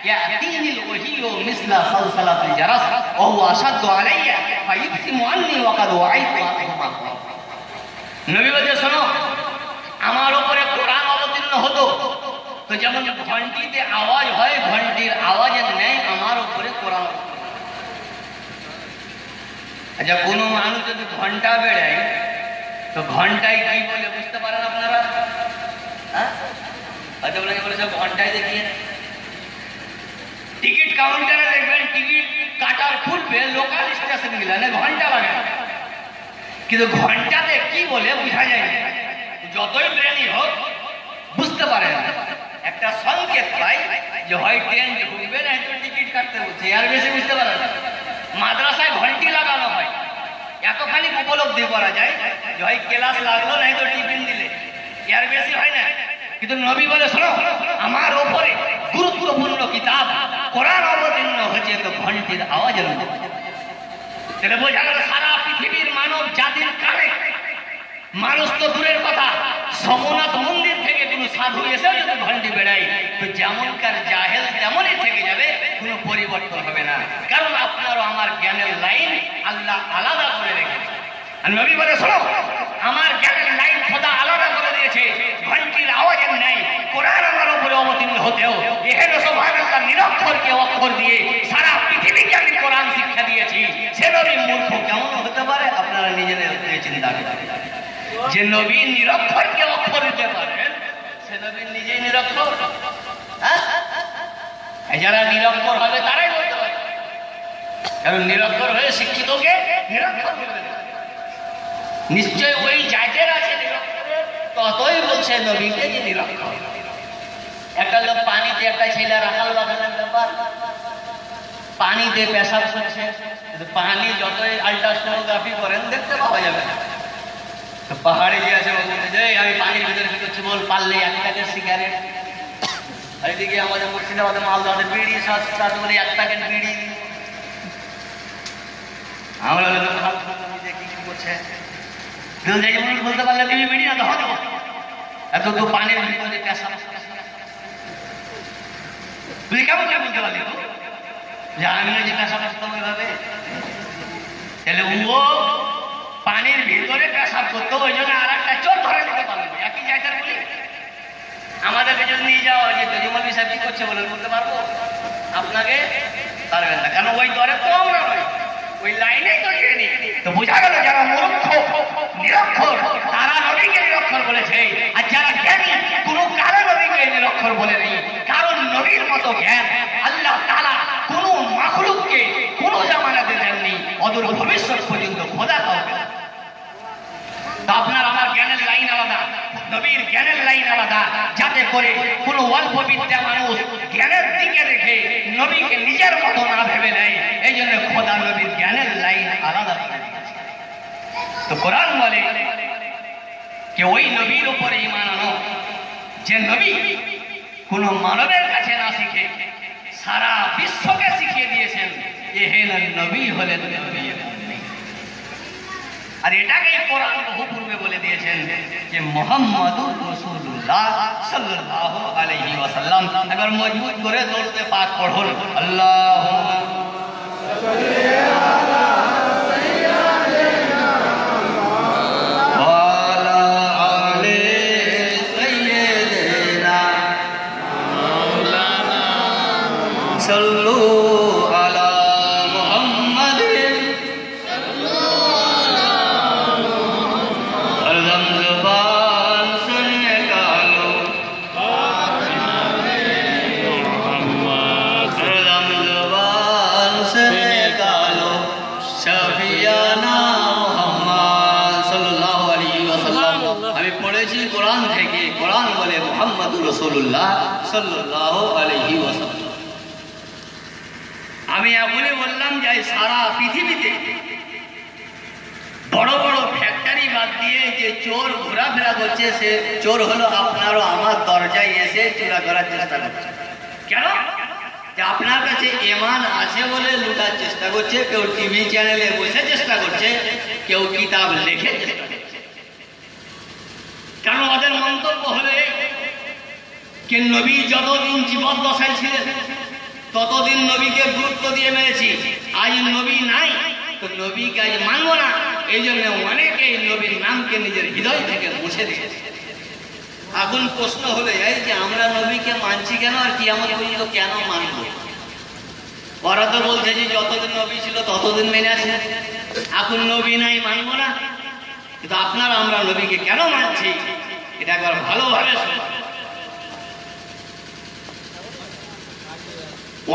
ইয়াতিনিল ওহীয়ু মিসলা সালসালাতিল জারাস ওয়া হুয়া আশাদ্দু আলাইয়া ফায়ুসিমু আন্নী ওয়া কাদ ওয়াইতু আনহুমা। নবী বলছে শোনো, আমার উপরে কোরআন অবতীর্ণ হতো তো যেমন ঘন্টিতে আওয়াজ হয়, ঘন্টির আওয়াজের ন্যায় আমার উপরে কোরআন। আচ্ছা, কোনো মানুষ যদি ঘন্টা বেড়ায় তো ঘন্টায় কি বলে বুঝতে পারেন আপনারা? হ্যাঁ, হয়তো বলেছে ঘন্টায় দেখিয়ে। টিকিট কাউন্টারে দেখবেন টিকিট কাটার পূর্বে লোকাল স্টেশন গেলে ঘন্টা লাগে, কিন্তু ঘন্টাতে কি বলে বোঝা যায় না। যতই ব্রেনি হোক বুঝতে পারে না। একটা সংকেত পাই যে হয় ট্রেন ঢুকবে না, একটু টিকিট কাটতে বলছে, আর বেশি বুঝতে পারে না। মাদ্রাসায় ঘন্টি লাগানো হয়, এতখানি উপলব্ধি করা যায় যে হয় ক্লাস লাগলো না, তো টিফিন দিলে, এর বেশি হয় না। কিন্তু নবী বলে শোনো, আমার ওপরে গুরুত্বপূর্ণ কিতাব কোরআন অবতীর্ণ হয়েছে তো ঘন্টির আওয়াজের মধ্যে। তাহলে বোঝা গেল সারা পৃথিবীর মানব জাতির কানে, মানুষ তো দূরের কথা, সোমনাথ মন্দির থেকে কোনো সাধু এসেও যদি ঘন্টি বেড়ায় তো যেমনকার জাহেল তেমনই থেকে যাবে, কোনো পরিবর্তন হবে না। কারণ আপনারও আমার জ্ঞানের লাইন আল্লাহ আলাদা করে রেখেছে। আর নবী বলে শোনো, আমার জ্ঞানের লাইন খোদা আলাদা করে দিয়েছে। ঘন্টির আওয়াজের নেই কোরআন আমার উপরে অবতীর্ণ হতেও এহেন সুবহানাল্লাহ নিরক্ষরকে অক্ষর দিয়ে সারা পৃথিবীকে আমি কোরআন শিক্ষা দিয়েছি। সে নবী মূর্খ কেমন হতে পারে? আপনারা নিজেদের চিন্তা করেন যে নবী নিরক্ষরকে অক্ষর দিতে পারেন, সে নবী নিজেই নিরক্ষর। যারা নিরক্ষর হবে তারাই বলতে পারে, কারণ নিরক্ষর হয়ে শিক্ষিতকে নিরক্ষর বলবে না। নিশ্চয় ওই জাতের আছে নিরক্ষরের, ততই বলছে নবীকে যে নিরক্ষর। একটা লোক পানিতে, একটা ছেলে রাখাল বাগানের ব্যাপার, পানিতে পেশাব করছে, পানি যতই আল্ট্রাসোনোগ্রাফি করেন দেখতে পাওয়া যাবে না। পাহাড়ে যে আছে বলছে আমি পানির ভিতরে কি করছি বল, পারলে এক প্যাকেট সিগারেট, আর এদিকে আমাদের মুর্শিদাবাদে মালদাতে বিড়ি সাত বলে এক প্যাকেট বিড়ি। আমরা দেখি কি করছে, বলতে পারলে তুমি বিড়ি না তখন এত তো পানির ভিতরে পেশাব, তুই কেমন কে বলতে পারলি যে আমি যে পেশাব করতাম ওইভাবে? তাহলে ও পানির ভিতরে পেশাব করতো, ওই জন্য আর একটা চোর ধরে দিতে পারবে। একই জায়গার বলি আমাদেরকে যদি নিয়ে যাওয়া যে তজুমল সাহেব কি করছে বলে বলতে পারবো? আপনাকে পারবেন না, কেন ওই দরে তো আমরা নয়, ওই লাইনেই তো গিয়ে। তো বোঝা গেল যারা মূর্খ নিরক্ষর তারা নবীকে নিরক্ষর বলেছে, আর যারা জ্ঞানী কোনো কারো নবীকে নিরক্ষর বলে নেই। কারণ নবীর মতো জ্ঞান আল্লাহ তাআলা কোনো মাখলুককে কোনো জামানাতে দেননি, অদূর ভবিষ্যৎ পর্যন্ত খোদা হবে। তো আপনার আমার জ্ঞানের লাইন আলাদা, নবীর জ্ঞানের লাইন আলাদা, যাতে করে কোনো অল্প বিদ্যা মানুষ জ্ঞানের দিকে রেখে নবীকে নিজের মতো না ভেবে নেয়। এই জন্য খোদা নবীর জ্ঞানের লাইন আলাদা। তো কোরআন বলে যে ওই নবীর উপরে ঈমান আনো যে নবী কোনো মানবের কাছে না শিখে সারা বিশ্বকে শিখিয়ে দিয়েছেন। এহেন নবী হলেন নবী। আর এটাকে কোরআন বহু পূর্বে বলে দিয়েছেন যে মুহাম্মাদুর রাসূলুল্লাহ সাল্লাল্লাহু আলাইহি ওয়াসাল্লাম। একবার মজবুত করে দরুদ পাক পড়ুন, আল্লাহুম্মা সাল্লি আলা সাইয়্যিদিনা ওয়া আলা আলি সাইয়্যিদিনা মাওলানা সাল্লু আলা মুহাম্মাদিন রাসূলুল্লাহ সাল্লাল্লাহু আলাইহি ওয়াসাল্লাম। আমি এখনই বললাম যে সারা পৃথিবীতে বড় বড় ফ্যাক্টরি বাদ দিয়ে যে চোর ঘোরাফেরা করছে, সে চোর হলো আপনারও আমার দরজায় এসে চুরা করার চেষ্টা করছে। কেন? যে আপনার কাছে ঈমান আছে বলে লুটার চেষ্টা করছে, কেউ টিভি চ্যানেলে বসে চেষ্টা করছে, কেউ কিতাব লিখে চেষ্টা করছে। কারণ ওদের মন্তব্য হলো যে নবী যতদিন জীবদ্দশায় ছিলেন ততদিন নবীকে গুরুত্ব দিয়ে মেরেছি, আজ নবী নাই তো নবীকে আজ মানব না। এই জন্য অনেকে নবীর নামকে নিজের হৃদয় থেকে মুছে দিয়েছে। এখন প্রশ্ন হলো এই যে আমরা নবীকে মানছি কেন, আর কিয়ামত পর্যন্ত কেন মানব? ওরা তো বলছে যে যতদিন নবী ছিল ততদিন মেনে আছে, এখন নবী নাই মানব না। কিন্তু আপনারা আমরা নবীকে কেন মানছি এটা একবার ভালোভাবে শুনুন।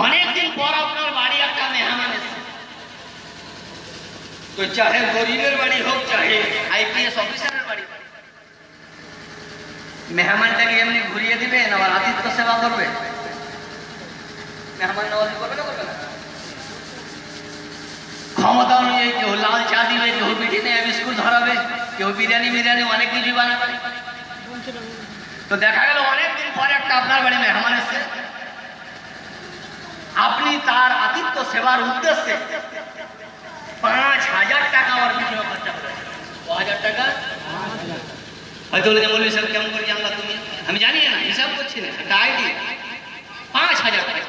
অনেকদিন পর আপনার বাড়ি একটা মেহমান এসেছে, তো চাহে গরিবের বাড়ি হোক চাহে আইপিএস অফিসারের বাড়ি, মেহমানটাকে এমনি ঘুরিয়ে দিবে না আবার আতিথ্য সেবা করবে? মেহমান নওয়াজি করবে না করবে না? ক্ষমতা অনুযায়ী কেউ লাল চা দিবে, কেউ পিঠে নিয়ে বিস্কুট ধরাবে, কেউ বিরিয়ানি অনেক কিছু বানাবে। তো দেখা গেল অনেকদিন পরে একটা আপনার বাড়ি মেহমান এসছে, আপনি তার আতিথ্য সেবার উদ্দেশ্যে ৫,০০০ টাকা আমার পিছনে খরচা করেছেন। ৫,০০০ টাকা হয়তো বলে মৌলভী সাহেব কেমন করে জানলা তুমি? আমি জানি না, হিসাব করছি না, একটা আইডি। ৫,০০০ টাকা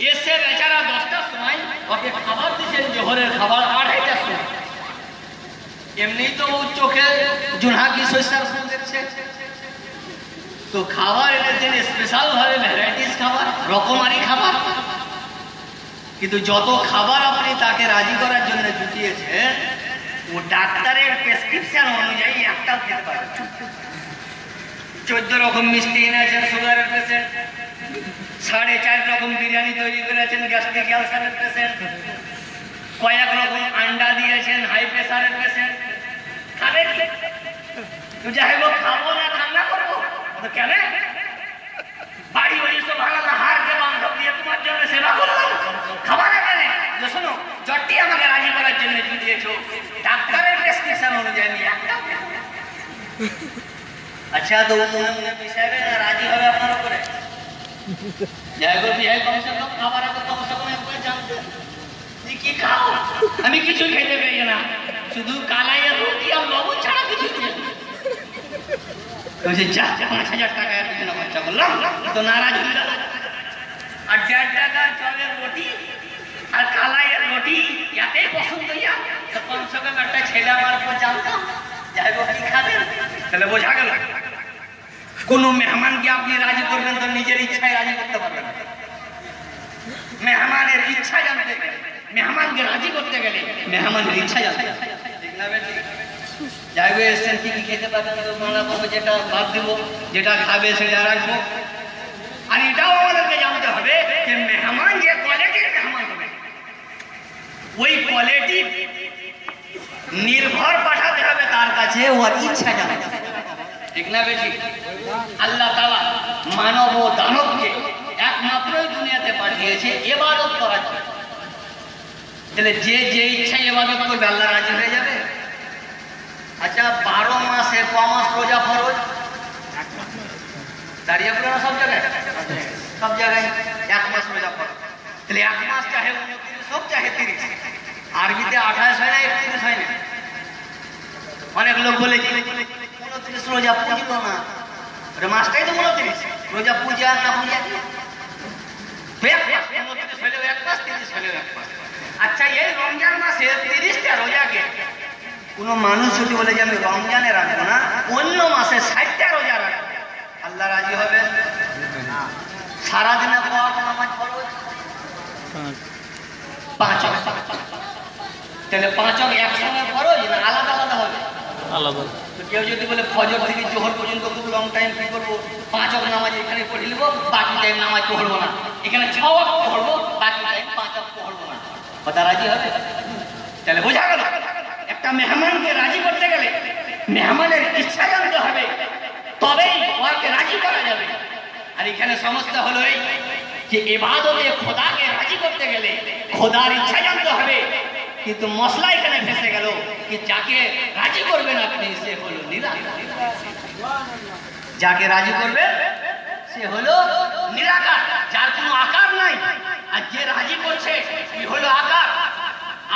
এসে বেচারা 10টার সময় ওকে খাবার দিচ্ছেন, জোহরের খাবার ২:৩০টার সময়। এমনি তো ও চোখে জোনাকি শস্যার ফুল দেখছে, তো খাবার এনেছেন স্পেশাল ভাবে, ভ্যারাইটিস খাবার, রকমারি খাবার। কিন্তু যত খাবার আপনি তাকে রাজি করার জন্য জুটিয়েছেন, ও ডাক্তারের প্রেসক্রিপশন অনুযায়ী একটাও খেতে পারবে না। 14 রকম মিষ্টি এনেছেন সুগারের পেশেন্ট, 4.5 রকম বিরিয়ানি তৈরি করেছেন গ্যাস্ট্রিক ক্যান্সারের পেশেন্ট, কয়েক রকম আন্ডা দিয়েছেন হাই প্রেসারের পেশেন্ট। খাবে তো যাই হোক, খাবো না ঠান্ডা করবো তো কেন? বাড়ি বাড়ি সব ভাঙা হাড়কে বান্ধব দিয়ে তোমার জন্য সেবা করলাম, খাবা না কেন? যে শোনো, জটটি আমাকে রাজি করার জন্য দিয়েছো, ডাক্তারের প্রেসক্রিপশন অনুযায়ী নিয়ে একটা। আচ্ছা, তো হিসাবে রাজি হবে আপনার উপরে? যাই হোক, বিহাই কমসে কম খাবার আগে কমসে কম একবার জানতে কি খাও। আমি কিছু খেতে পারি না, শুধু কালাইয়ের রুটি আর লবণ ছাড়া কিছু খেয়ে। 5,000 টাকা খরচা করলাম, তো নারাজ হয়ে গেল। আর 1.5 টাকা চালের রুটি আর কালাইয়ের রুটি এতেই পছন্দ ইয়া, তো কমসে কম একটা ছেলে আমার উপর জানতাম। যাই হোক, কি খাবেন? তাহলে বোঝা গেল, কোন মেহমানকে আপনি রাজি করবেন তো নিজের ইচ্ছায় রাজি করতে পারবেন না। মেহমানের ইচ্ছা জানতে গেলে, মেহমানকে রাজি করতে গেলে মেহমানের ইচ্ছা জানতে হবে, ঠিক না বেটি? যাই হোক, এসছেন কি কি খেতে পারবেন তো মানা করবো, যেটা বাদ দিব, যেটা খাবে সেটা রাখবো। আর এটাও আমাদেরকে জানতে হবে যে মেহমান যে কোয়ালিটির মেহমান হবে, ওই কোয়ালিটি নির্ভর পাঠাতে হবে তার কাছে, ওর ইচ্ছা জানতে হবে, ঠিক না বেটি? আল্লাহ তাআলা মানব ও দানবকে একমাত্রই দুনিয়াতে পাঠিয়েছে ইবাদত করার জন্য। তাহলে যে যে ইচ্ছা ইবাদত করবে আল্লাহ রাজি হয়ে যাবে? আচ্ছা, 12 মাসে ক মাস রোজা ফরজ? দাঁড়িয়ে পড়ে না সব জায়গায়? সব জায়গায় 1 মাস রোজা ফরজ। তাহলে 1 মাস চাহে 29 হোক চাহে 30, আরবিতে 28 হয় না 31 হয় না? অনেক লোক বলে যে 29 রোজা পুজিল না, মাসটাই তো 29, রোজা পূজা না পূজা 29 হলেও 1 মাস, 30 হলেও 1 মাস। আচ্ছা, এই রমজান মাসে 30টা রোজাকে কোন মানুষ যদি বলে যে আমি রমজানে রাখবো না, অন্য মাসে 60টা রোজা রাখবো, আল্লাহ রাজি হবে? সারাদিনে নামাজ ফরজ 5 ওয়াক্ত। তাহলে 5 ওয়াক্ত একসঙ্গে ফরজ না আলাদা আলাদা হবে? আলাদা। তো কেউ যদি বলে ফজর থেকে জোহর পর্যন্ত খুব লং টাইম কি করবো, 5 ওয়াক্ত নামাজ এখানে পড়ে নিব, বাকি টাইম নামাজ পড়বো না, এখানে 6 ওয়াক্ত পড়বো, বাকি টাইম 5 ওয়াক্ত পড়বো না, কথা রাজি হবে? তাহলে বোঝা গেল, একটা মেহমানকে রাজি করতে গেলে মেহমানের ইচ্ছা জানতে হবে, তবেই ওকে রাজি করা যাবে। আর এখানে সমস্যা হলো এই যে ইবাদতে খোদাকে রাজি করতে গেলে খোদার ইচ্ছা জানতে হবে, কিন্তু মশলা এখানে ফেসে গেল কি যাকে রাজি করবেন আপনি সে হলো নিরাকার। যাকে রাজি করবেন সে হলো নিরাকার, যার কোনো আকার নাই। আর যে রাজি করছে সে হলো আকার।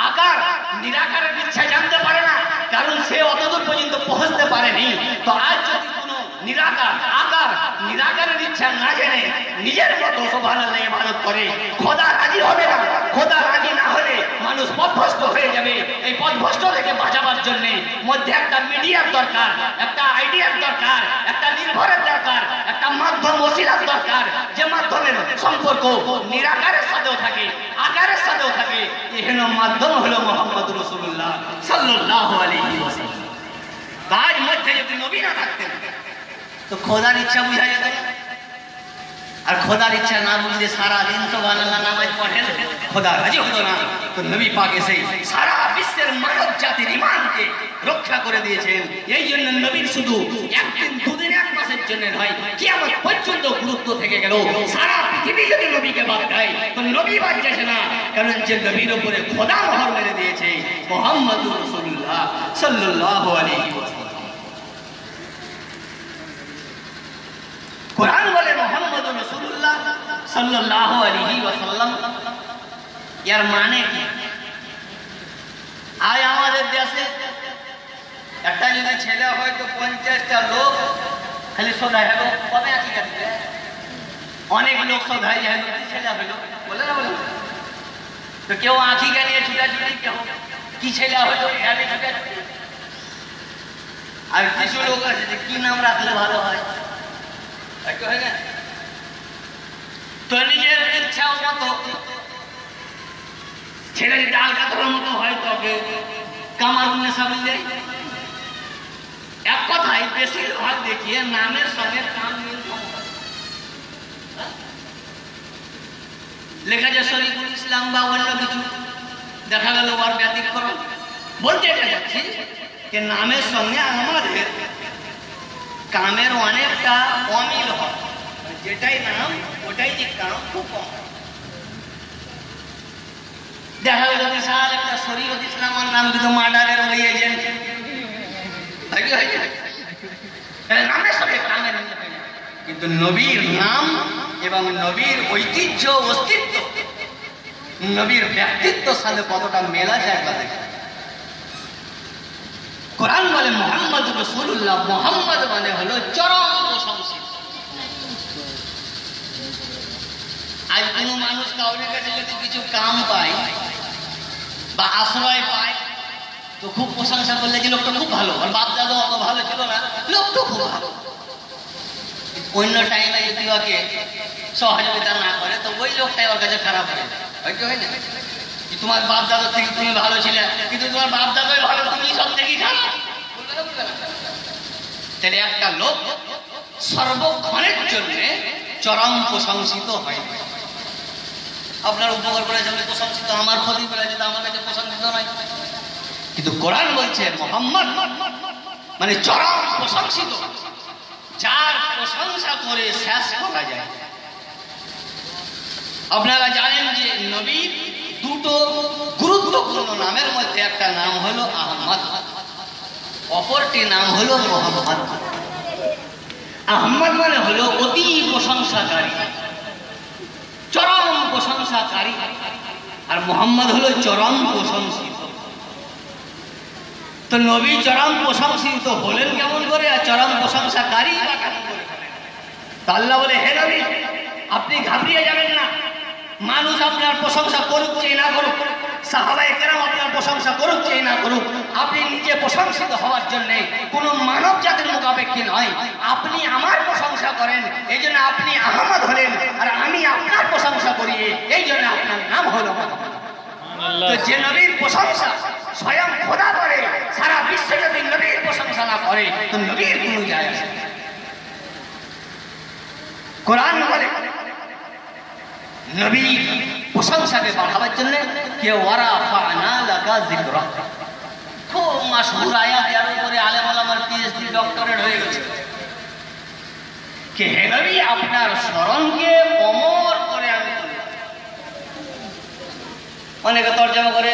আকার নিরাকারের ইচ্ছা জানতে পারে না, কারণ সে অতদূর পর্যন্ত পৌঁছতে পারেনি। তো আজ যদি কোনো নিরাকার আকার নিরাকারের ইচ্ছা না জেনে নিজের মতো সুবহানাল্লাহ ইবাদত করে, খোদা রাজি হবে না। খোদা রাজি না হলে মানুষ পথভ্রষ্ট হয়ে যাবে। এই পথভ্রষ্ট থেকে বাঁচাবার জন্য মধ্যে একটা মিডিয়ার দরকার, একটা আইডিয়ার দরকার, একটা নির্ভরের দরকার, একটা মাধ্যম ওসিলার দরকার, যে মাধ্যমের সম্পর্ক নিরাকারের সাথেও থাকে আকারের সাথেও থাকে। এহেন মাধ্যম হলো মুহাম্মদ রাসূলুল্লাহ সাল্লাল্লাহু আলাইহি ওয়াসাল্লাম। তার মধ্যে যদি নবী না থাকতেন তো খোদার ইচ্ছা বুঝা যেত না। আর খোদার ইচ্ছা না বুঝলে সারাদিন সুবহানাল্লাহ নামাজ পড়েন, খোদা রাজি হতো না। তো নবী পাক এসে সারা বিশ্বের মানব জাতির ঈমানকে রক্ষা করে দিয়েছেন। এই জন্য নবীর শুধু একদিন দুদিন 1 মাসের জন্য নয়, কিয়ামত পর্যন্ত গুরুত্ব থেকে গেল। সারা পৃথিবী যদি নবীকে বাদ দেয় তো নবী বাদ যাচ্ছে না, কারণ যে নবীর উপরে খোদা মোহর মেরে দিয়েছে মুহাম্মদুর রাসূলুল্লাহ সাল্লাল্লাহু আলাইহি ওয়াসাল্লাম। কোরআন বলে মুহাম্মদুর রাসূলুল্লাহ সাল্লাল্লাহু আলাইহি ওয়াসাল্লাম। এর মানে কি? আজ আমাদের দেশে একটা যদি ছেলে হয় তো 50টা লোক খালি শোধায় হলো কবে আঁকি কাটবে। অনেক লোক শোধায় যে ছেলে হলো, বলে না বলে? তো কেউ আঁকি গানিয়ে ছুটাছুটি, কেউ কি ছেলে হলো ছুটাছুটি। আর কিছু লোক আছে যে কি নাম রাখলে ভালো হয়, একটু হয় না, তো নিজের ইচ্ছা মতো ছেলে যদি আলকাতরার মতো হয় তবে কামারুন্নে সাবিল দেয়। এক কথায় বেশিরভাগ দেখিয়ে নামের সঙ্গে কাম মিল লেখা যায় শরীফুল ইসলাম বা অন্য কিছু, দেখা গেল ওর ব্যতিক্রম। বলতে যাচ্ছি যে নামের সঙ্গে আমাদের কামের অনেকটা অমিল হয়, যেটাই নাম ওটাই যে কাম খুব কম। দেখা গেল বিশাল একটা শরীফুল ইসলামের নাম কিন্তু মার্ডারের ওই এজেন্ট, নামের সঙ্গে কামের কিন্তু নবীর নাম এবং নবীর ঐতিহ্য অস্তিত্ব, নবীর ব্যক্তিত্বের সাথে কতটা মেলা যায় একবার দেখে। কোরআন বলে মুহাম্মদ রাসূলুল্লাহ, মুহাম্মদ মানে হলো চরম প্রশংসিত। আজ কোনো মানুষ কাউরের কাছে যদি কিছু কাম পায় বা আশ্রয় পায় তো খুব প্রশংসা করলে যে লোকটা খুব ভালো, আর বাপ দাদা অত ভালো ছিল না, লোকটা খুব ভালো। অন্য টাইমে যদি ওকে সহযোগিতা না করে তো ওই লোকটাই ওর কাছে খারাপ হয়ে যায়, হয়তো হয় না? তোমার বাপ দাদার থেকে তুমি ভালো ছিলে, কিন্তু তোমার বাপ দাদাই ভালো, তুমি সব থেকেই খারাপ। তাহলে একটা লোক সর্বক্ষণের জন্য চরম প্রশংসিত হয়। আপনার উপকার করে যাবে প্রশংসিত, আমার ক্ষতি করে যেতে আমার কাছে প্রশংসিত নয়। কিন্তু কোরআন বলছে মুহাম্মদ মানে চরম প্রশংসিত, যার প্রশংসা করে শেষ করা যায়। আপনারা জানেন যে নবীর দুটো গুরুত্বপূর্ণ নামের মধ্যে একটা নাম হলো আহমদ, অপরটি নাম হলো মুহাম্মদ। আহমদ মানে হলো অতি প্রশংসাকারী, চরম প্রশংসাকারী, আর মুহাম্মদ হলো চরম প্রশংসিত। তো নবী চরম প্রশংসিত হলেন কেমন করে, আর চরম প্রশংসাকারী কেমন করে? আল্লাহ বলে, হে নবী আপনি ঘাবড়িয়ে যাবেন না, মানুষ আপনার প্রশংসা করুক চাই না করুক, সাহাবায়ে কেরাম আপনার প্রশংসা করুক চাই না করুক, আপনি নিজে প্রশংসিত হওয়ার জন্য কোন মানব জাতির মুখাপেক্ষী নয়। আপনি আমার প্রশংসা করেন, এই জন্য আপনি আহমদ হলেন, আর আমি আপনার প্রশংসা করি, এই জন্য আপনার নাম হলো মুহাম্মদ। তো যে নবীর প্রশংসা স্বয়ং খোদা করে, সারা বিশ্ব যদি নবীর প্রশংসা না করে তো নবীর কোনো যায় আসে না। কোরআন বলে নবী প্রশংসাকে বাড়াবার জন্য কে ওয়ারাফা'না লাকা যিকরাক, খুব মাশহুর আয়াত, এর উপরে আলেম ওলামার পিএইচডি ডক্টরেট হয়ে গেছে। কে হে নবী আপনার স্মরণকে অমর করে আমি তুললাম। অনেকে তর্জমা করে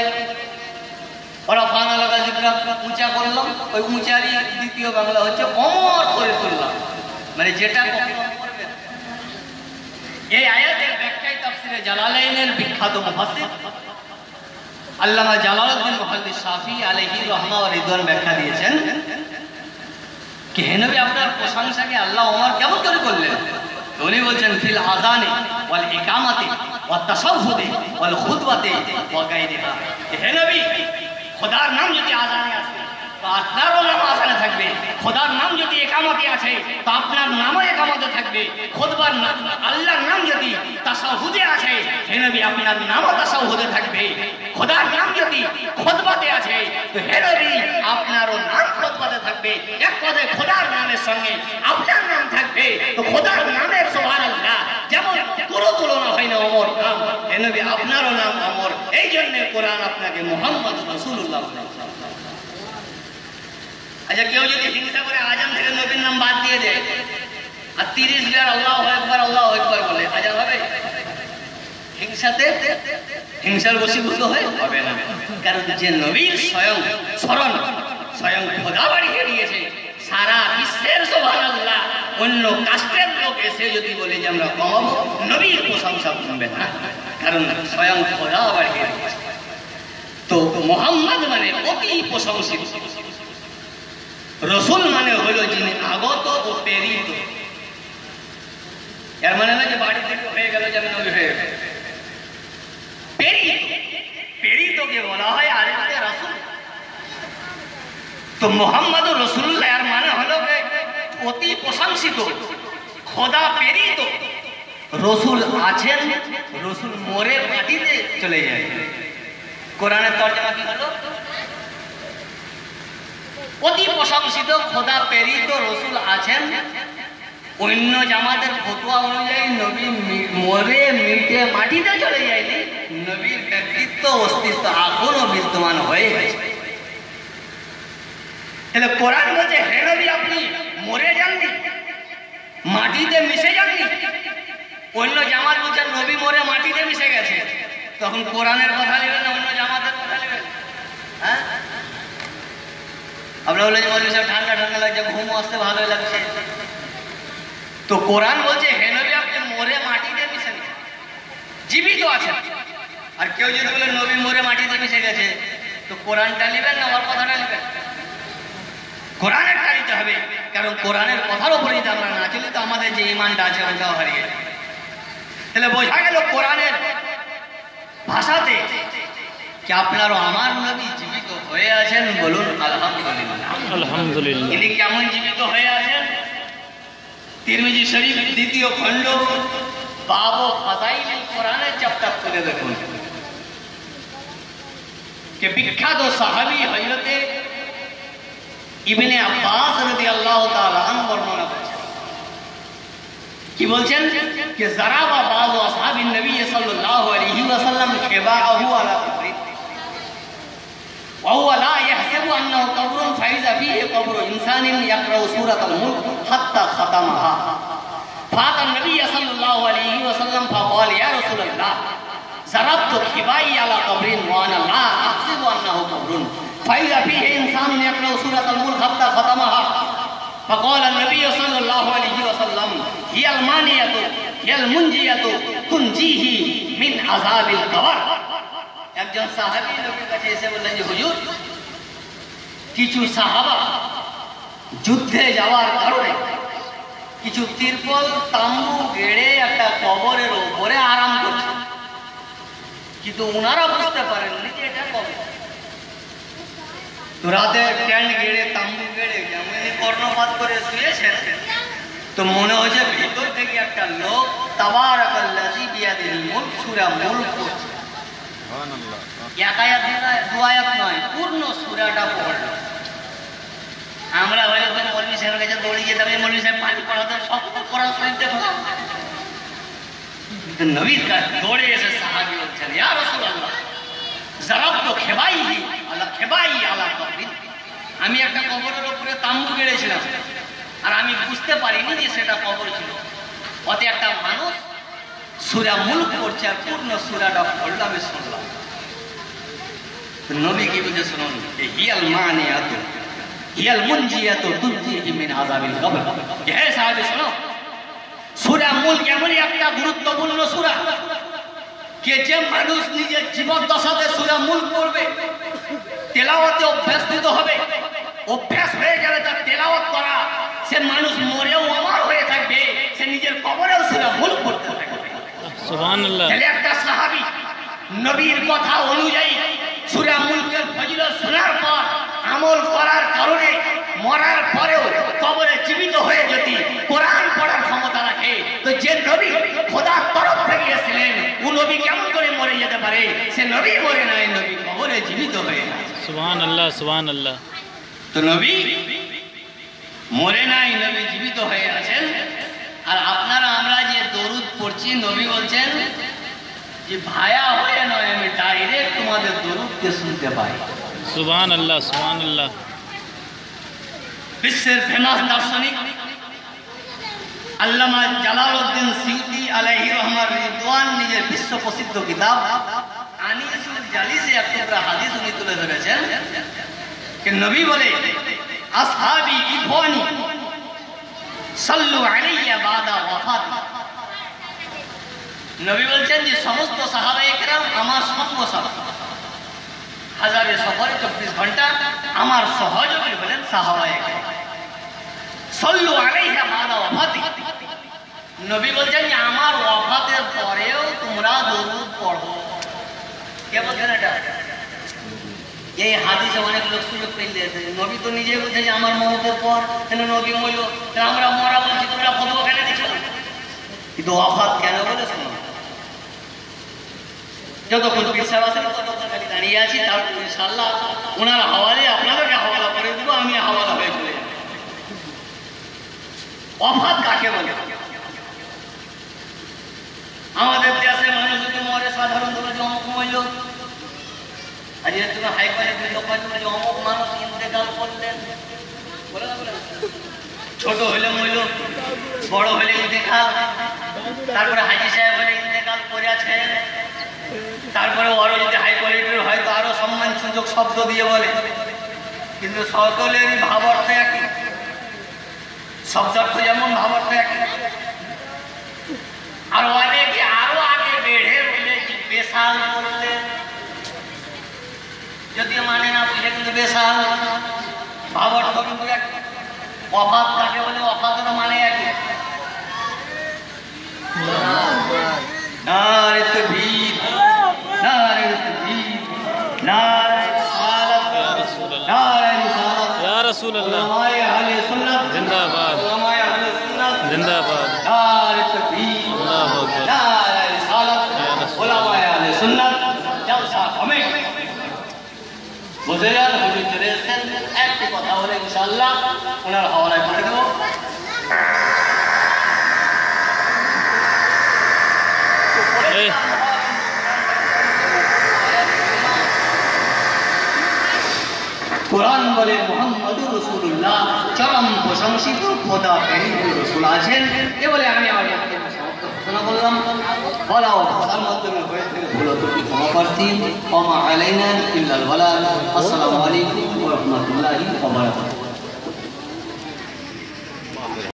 ওয়ারাফা'না লাকা যিকরাক, উঁচা করলাম, ওই উঁচারই দ্বিতীয় বাংলা হচ্ছে অমর করে তুললাম, মানে যেটা কখনো করবে। এই আয়াতের ব্যাখ্যায় তাফসিরে জালালাইনের বিখ্যাত মুফাসসির আল্লামা জালালউদ্দিন মুহাদ্দিস শাফি আলাইহি রাহমা ওয়া রিদওয়ান ব্যাখ্যা দিয়েছেন যে হে নবী আপনার প্রশংসাকে আল্লাহ ওমর কেমন করে করলেন। উনি বলছেন ফিল আযানি ওয়াল ইকামাতি ওয়াত তাশাহুদি ওয়াল খুতবাতি ওয়া গায়রিহা। হে নবী খোদার নাম যদি আযানে আছে তো আপনারও নাম আযানে থাকবে, খোদার নাম যদি একামতে আছে তো আপনার নামও একামতে থাকবে, খুতবার নাম আল্লাহর নাম যদি তাশাহুদে আছে হে নবী আপনার নামও তাশাহুদে থাকবে, খোদার নাম যদি খুতবাতে আছে তো হে নবী আপনারও নাম খুতবাতে থাকবে। এক কথায় খোদার নামের সঙ্গে আপনার নাম থাকবে, তো খোদার নামের সুবহানাল্লাহ যেমন কোনো তুলনা হয় না ওমর নাম, হে নবী আপনারও নাম ওমর। এই জন্য কোরআন আপনাকে মুহাম্মদ রাসূলুল্লাহ বলেছে। আচ্ছা কেউ যদি হিংসা করে আজান থেকে নবীর নাম বাদ দিয়ে দেয় আর 30 বার আল্লাহু আকবার বলে, আজান হবে? হিংসাতে হিংসার বশীভূত হবে না, কারণ যে নবীর স্বয়ং স্মরণ স্বয়ং খোদা বাড়িয়ে দিয়েছে, সারা বিশ্বের সুবহানাল্লাহ অন্য কাস্টের লোক এসে যদি বলে যে আমরা কম, নবীর প্রশংসা করবে না, কারণ স্বয়ং খোদা বাড়িয়ে দিয়েছে। তো মুহাম্মদ মানে অতি প্রশংসিত, রসুল মানে হলো যিনি আগত ও প্রেরিত। এর মানে না যে বাড়ি থেকে হয়ে গেল যেন নবী হয়ে গেল, প্রেরিত, প্রেরিতকে বলা হয় আরেকটা রাসূল। তো মুহাম্মদ রাসূলুল্লাহ এর অতি প্রশংসিত খোদা প্রেরিত রসুল আছেন, রসুল মরে মাটিতে চলে যায়। কোরআনের তর্জমা কি হলো? অতি প্রশংসিত খোদা প্রেরিত রসুল আছেন, অন্য জামাতের ফতোয়া অনুযায়ী নবী মরে মিটে মাটিতে চলে যায়নি, নবীর ব্যক্তিত্ব অস্তিত্ব এখনো বিদ্যমান হয়ে গেছে। তাহলে কোরআন বলছে হে নবী আপনি মরে যাননি, মাটিতে মিশে যাননি। অন্য জামাত বলছে নবী মরে মাটিতে মিশে গেছে। তখন কোরআনের কথা নেবেন না অন্য জামাতের কথা নেবেন? হ্যাঁ, আমরা বলে যে মৌলভী সাহেব ঠান্ডা ঠান্ডা লাগছে, ঘুম আসতে ভালোই লাগছে। তো কোরআন বলছে হে নবী আপনি মরে মাটিতে মিশে গেছেন, জীবিত আছেন। আর কেউ যদি বলে নবী মরে মাটিতে মিশে গেছে, তো কোরআনটা নেবেন না ওর কথাটা নেবেন? কোরআনেরটা নিতে হবে, কারণ কোরআনের কথার উপরে যদি আমরা না চলি তো আমাদের যে ইমানটা আছে ওটাও হারিয়ে যাবে। তাহলে বোঝা গেল কোরআনের ভাষাতে কি আপনার আমার নবী জীবিত হয়ে আছেন। বলুন আলহামদুলিল্লাহ। আলহামদুলিল্লাহ। তিনি কেমন জীবিত হয়ে আছেন? তিরমিজি শরীফ 2য় খণ্ড বাব ফাযাইলুল কোরআনের চ্যাপ্টার খুলে দেখুন कि বিখ্যাত সাহাবী হযরতে ইবনে আব্বাস রাদিয়াল্লাহু তাআলা আনহু বর্ণনা করেছেন। কি বলছেন? कि ज़राबा बाज़ असहाबिन नबी सल्लल्लाहु अलैहि वसल्लम ख़िबाअहु अला क़ब्रि وهو لا يحسب أنه قبر فإذا فيه قبر إنسان يقرأ سورة الملك حتى ختمها فأتى النبي صلى الله عليه وسلم فقال يا رسول الله ضربت خبائي على قبر وأنا لا أحسب أنه قبر فإذا فيه إنسان يقرأ سورة الملك حتى ختمها فقال النبي صلى الله عليه وسلم هي المانية هي المنجية تنجيه من عذاب القبر। একজন সাহাবী নবীর কাছে এসে বললেন যে হুজুর, কিছু সাহাবা যুদ্ধে যাওয়ার কারণে কিছু তিরপল তাম্বু গেড়ে একটা কবরের উপরে আরাম করছে, কিন্তু ওনারা বুঝতে পারেননি যে এটা কবর। তো রাতে ট্যান্ট গেড়ে তাম্বু গেড়ে যেমনই কর্ণপাত করে শুয়েছেন, তো মনে হচ্ছে ভিতর থেকে একটা লোক তাবারাকাল্লাযী বিয়াদিহিল মুলক সূরা মুলক পড়ছে। এক আয়াত নয়, 2 আয়াত নয়, পূর্ণ সূরাটা পড়লো। আমরা হয়তো মৌলভী সাহেবের কাছে দৌড়িয়ে যেতাম, মৌলভী সাহেব পানি পড়াতে সব কোরআন শরীফ দেখো। নবীর কাছে দৌড়ে এসে সাহাবী বলছেন ইয়া রাসূলুল্লাহ ज़रबतु ख़िबाई अला क़ब्र, আমি একটা কবরের উপরে তাম্বু গেড়েছিলাম আর আমি বুঝতে পারিনি যে সেটা কবর ছিল। ওতে একটা মানুষ সূরা মুলক পড়ছে আর পূর্ণ সূরাটা পড়লো, আমি শুনলাম। নবী কি বুঝে শুনুন, হিয়াল মানিয়াতু হিয়াল মুনজিয়াতু তুনজিহি মিন আযাবিল কবর। হে সাহাবী শোনো, সূরা মুলক এমনই একটা গুরুত্বপূর্ণ সূরা কে যে মানুষ নিজের জীবদ্দশাতে সূরা মুলক পড়বে, তেলাওয়াতে অভ্যস্ত হবে, অভ্যাস হয়ে গেলে তার তেলাওয়াত করা, সে মানুষ মরেও অমর হয়ে থাকবে, সে নিজের কবরেও সূরা মুলক পড়তে থাকবে। সুবহানাল্লাহ। তাহলে একটা সাহাবী নবীর কথা অনুযায়ী সূরা মুলকের ফজিলত শোনার পর আমল করার কারণে মরার পরেও কবরে জীবিত হয়ে যদি কোরআন পড়ার ক্ষমতা রাখে, তো যে নবী খোদার তরফ থেকে এসেছিলেন ও নবী কেমন করে মরে যেতে পারে? সে নবী মরে নাই, নবী কবরে জীবিত হয়ে নাই। সুবহানাল্লাহ, সুবহানাল্লাহ। তো নবী মরে নাই, নবী জীবিত হয়ে আছেন। আর আপনারা আমরা যে দরুদ পড়ছি, নবী বলছেন যে ভায়া হয়ে নয়, আমি ডাইরেক্ট তোমাদের দরুদকে শুনতে পাই। সুবহানাল্লাহ, সুবহানাল্লাহ। বিশ্বের ফেমাস দার্শনিক আল্লামা জালালউদ্দিন সিউতি আলাইহি রহমার রিদওয়ান নিজের বিশ্ব প্রসিদ্ধ কিতাব আনিসুল জালিসে এক টুকরা হাদিস উনি তুলে ধরেছেন যে নবী বলে আসহাবি ইখওয়ানি সাল্লু আলাইয়া বাদা ওয়াফাতি। নবী বলছেন যে সমস্ত সাহাবায়ে কেরাম আমার সঙ্গসাথী, হাজারে সফরে 24 ঘন্টা আমার সহযোগী হলেন সাহাবায়ে কেরাম। সাল্লু আলাইহা বাদা ওয়াফাতি, নবী বলছেন যে আমার ওয়াফাতের পরেও তোমরা দরুদ পড়ো। কে বলছেন এটা? এই হাদিসে অনেক লোক সুযোগ পেলে নবী তো নিজে বলছে যে আমার মমতের পর কেন নবী মরল, আমরা মরা বলছি তোমরা ফতোয়া কেন দিচ্ছ? কিন্তু ওয়াফাত কেন বলে শোনো, যতক্ষণ বিশ্বাস আছে ততক্ষণ খালি দাঁড়িয়ে আছি, তারপর ইনশাআল্লাহ ওনার হাওয়ালে আপনাদেরকে হাওয়ালা করে দেবো, আমি হাওয়ালা হয়ে চলে যাব। ওয়াফাত কাকে বলে? আমাদের দেশে মানুষ যদি মরে সাধারণত অমুক মরল, আর এর জন্য হাইকোর্টের লোক যে অমুক মানুষ ইন্তেকাল করলেন, ছোট হলে মরল, বড় হলে ইন্তেকাল, তারপরে হাজি সাহেব হলে ইন্তেকাল করে আছেন, তারপরে ওরও যদি হাই কোয়ালিটির হয়তো আরো সম্মান সুযোগ শব্দ দিয়ে বলে, কিন্তু সকলেরই ভাব অর্থ একই, শব্দার্থ যেমন ভাব অর্থ একই। আর অনেকে আরো আগে বেড়ে বলে বেশাল করলেন, যদিও মানে না বুঝে কিন্তু বেশাল ভাব অর্থ কিন্তু একই। ওয়াফাত কাকে বলে? ওয়াফাতেরও মানে একই। নারে তাকবীর, নারে তাকবীর, নারে রিসালাত, নারে রিসালাত। या रसूल अल्लाह উলামায়ে আহলে সুন্নাত जिंदाबाद উলামায়ে আহলে সুন্নাত जिंदाबाद নারে তাকবীর, अल्लाहु अकबर নারে রিসালাত, উলামায়ে আহলে সুন্নাত জলসা কমিটি। বুঝে যান, হুজুর চলে এসেছেন, একটি কথা বলে ইনশাআল্লাহ ওনার হাওয়ালায় করে দেবো। ए কোরআন বলে মুহাম্মদুর রাসূলুল্লাহ চরম প্রশংসিত খোদা প্রেরিত রাসূল আছেন। এ বলে আমি আমার বক্তব্য সমাপ্ত ঘোষণা করলাম। বলা ও খোদার মাধ্যমে হয়ে থেকে ভুল ত্রুটি ক্ষমা প্রার্থী। ওয়া মা আলাইনা ইল্লাল বালাগ। আসসালামু আলাইকুম ওয়া রাহমাতুল্লাহি ওয়া বারাকাতুহু।